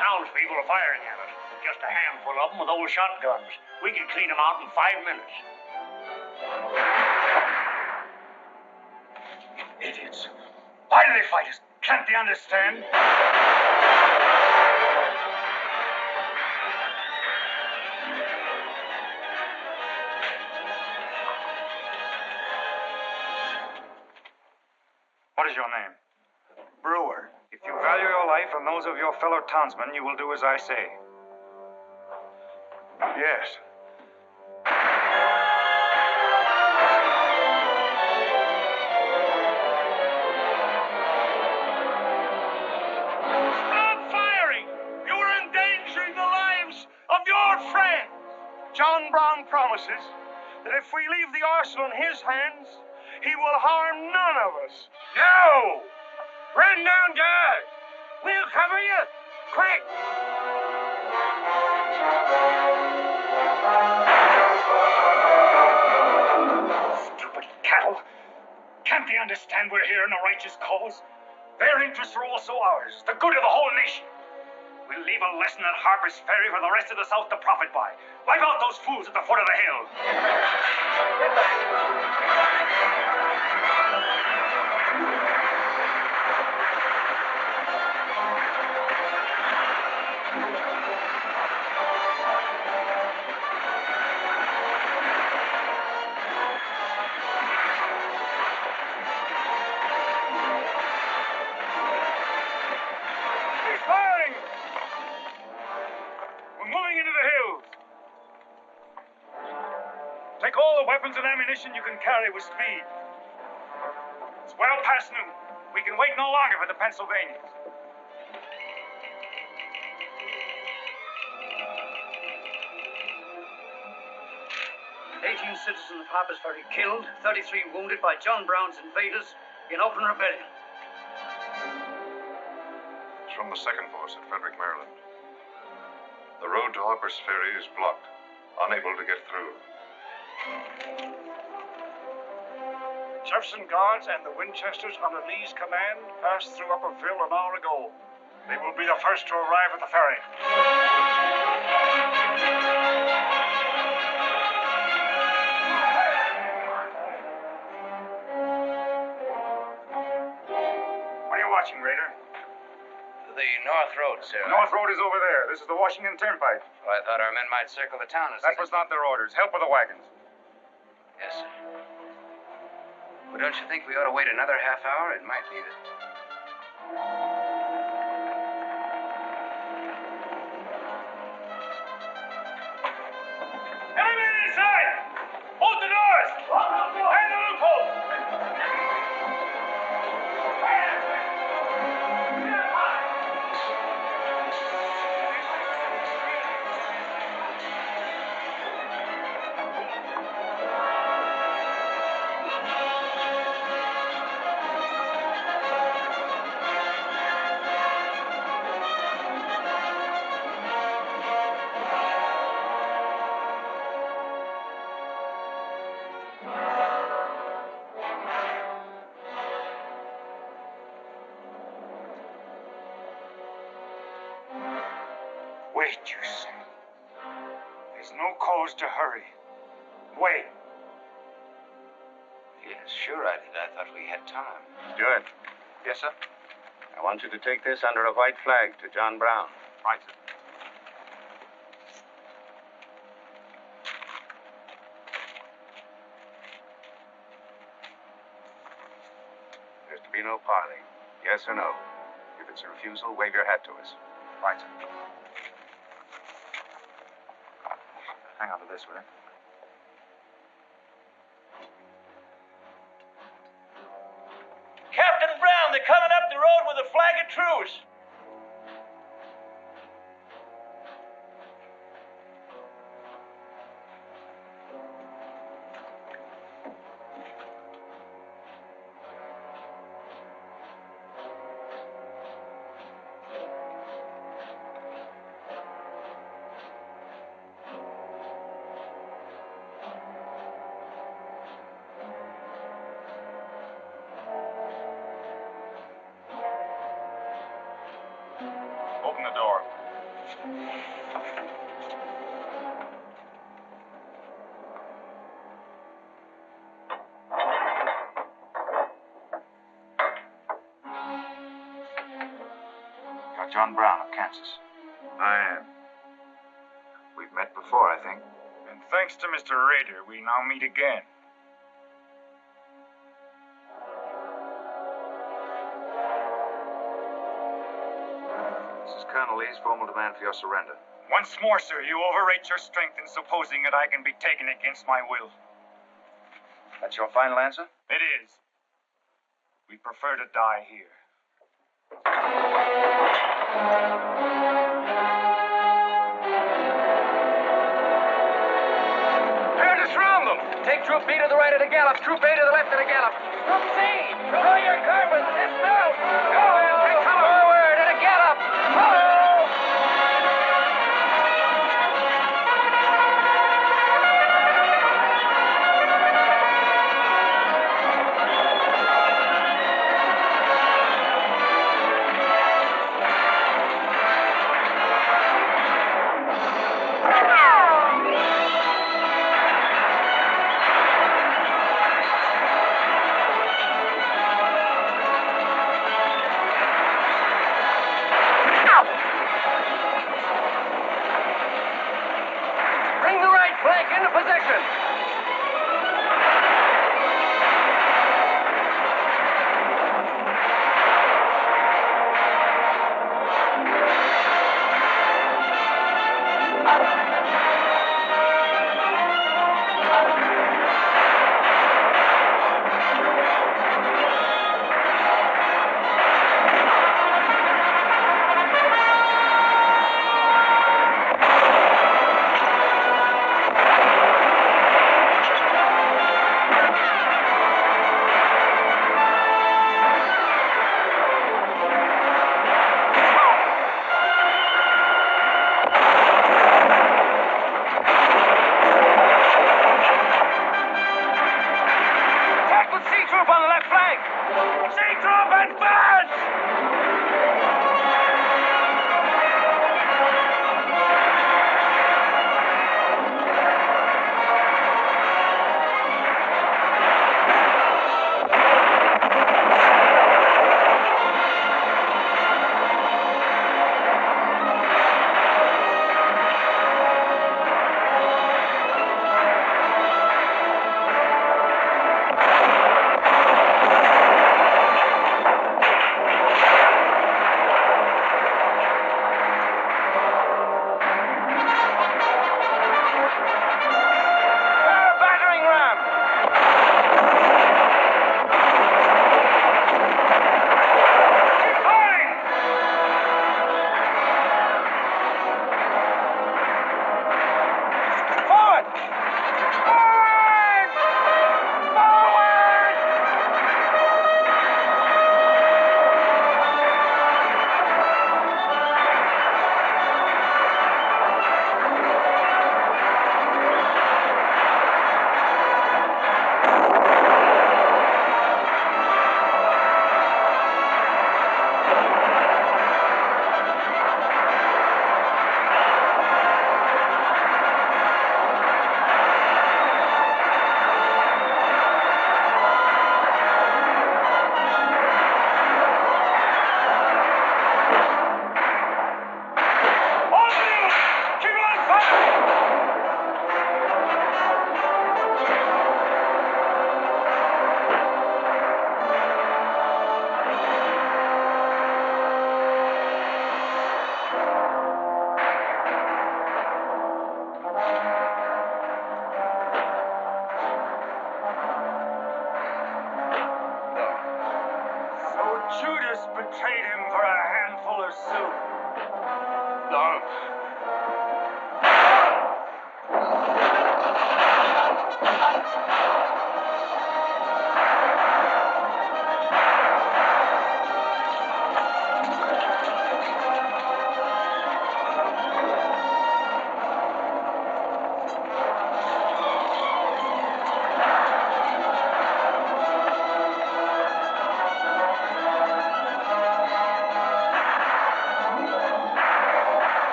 Townspeople are firing at us. Just a handful of them with old shotguns. We can clean them out in 5 minutes. Idiots. Why do they fight us? Can't they understand? What is your name? Brewer. If you value your life and those of your fellow townsmen, you will do as I say. Yes. Stop firing! You are endangering the lives of your friends. John Brown promises that if we leave the arsenal in his hands, he will harm none of us. No! Run down, guard! We'll cover you! Quick! Stupid cattle. Can't they understand we're here in a righteous cause? Their interests are also ours, the good of the whole nation. We'll leave a lesson at Harper's Ferry for the rest of the South to profit by. Wipe out those fools at the foot of the hill. Take all the weapons and ammunition you can carry with speed. It's well past noon. We can wait no longer for the Pennsylvanians. 18 citizens of Harper's Ferry killed, 33 wounded by John Brown's invaders in open rebellion. It's from the 2nd Force at Frederick, Maryland. The road to Harper's Ferry is blocked, unable to get through. Jefferson Guards and the Winchesters under Lee's command passed through Upperville an hour ago. They will be the first to arrive at the ferry. What are you watching, Raider? The North Road, sir. The North Road is over there. This is the Washington Turnpike. Well, I thought our men might circle the town as That was not their orders. Help with the wagons. Yes, sir. Well, don't you think we ought to wait another half hour? It might be that... Every man inside! Bolt the doors! And the loophole! Wait, you say. There's no cause to hurry. Wait. Yes, sure I did. I thought we had time. Do it. Yes, sir. I want you to take this under a white flag to John Brown. Right, sir. There's to be no parley. Yes or no? If it's a refusal, wave your hat to us. Right, sir. Hang on to this, will you? Captain Brown, they're coming up the road with a flag of truce. Open the door. You're John Brown of Kansas. I am. We've met before, I think. And thanks to Mr. Raider, we now meet again. This is Colonel Lee's formal demand for your surrender. Once more, sir, you overrate your strength in supposing that I can be taken against my will. That's your final answer? It is. We prefer to die here. Prepare to surround them! Take Troop B to the right at a gallop, Troop A to the left at a gallop. Troop C, throw your carbons, dismount! Go! Take cover! Forward at a gallop! Follow!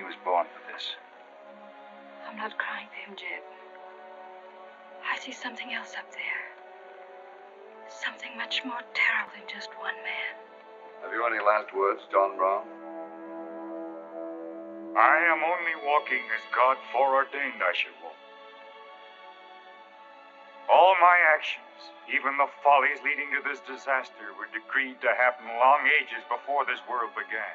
He was born for this. I'm not crying for him, Jed. I see something else up there. Something much more terrible than just one man. Have you any last words, John Brown? I am only walking as God foreordained I should walk. All my actions, even the follies leading to this disaster, were decreed to happen long ages before this world began.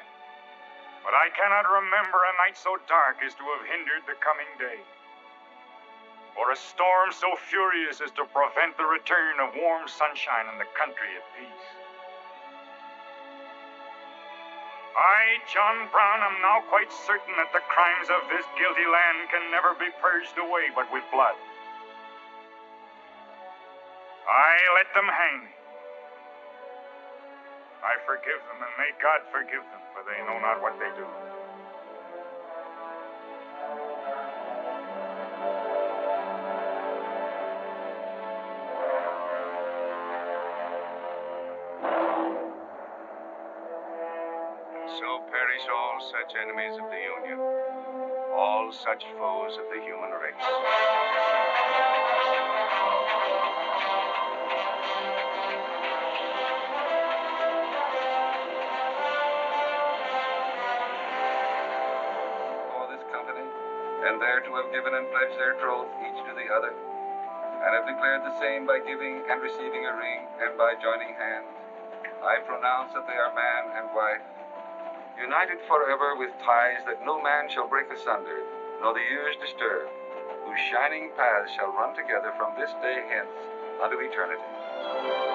But I cannot remember a night so dark as to have hindered the coming day, or a storm so furious as to prevent the return of warm sunshine and the country at peace. I, John Brown, am now quite certain that the crimes of this guilty land can never be purged away but with blood. I let them hang me. I forgive them, and may God forgive them, for they know not what they do. So perish all such enemies of the Union, all such foes of the human race. And there to have given and pledged their troth each to the other, and have declared the same by giving and receiving a ring, and by joining hands, I pronounce that they are man and wife, united forever with ties that no man shall break asunder, nor the years disturb, whose shining paths shall run together from this day hence unto eternity.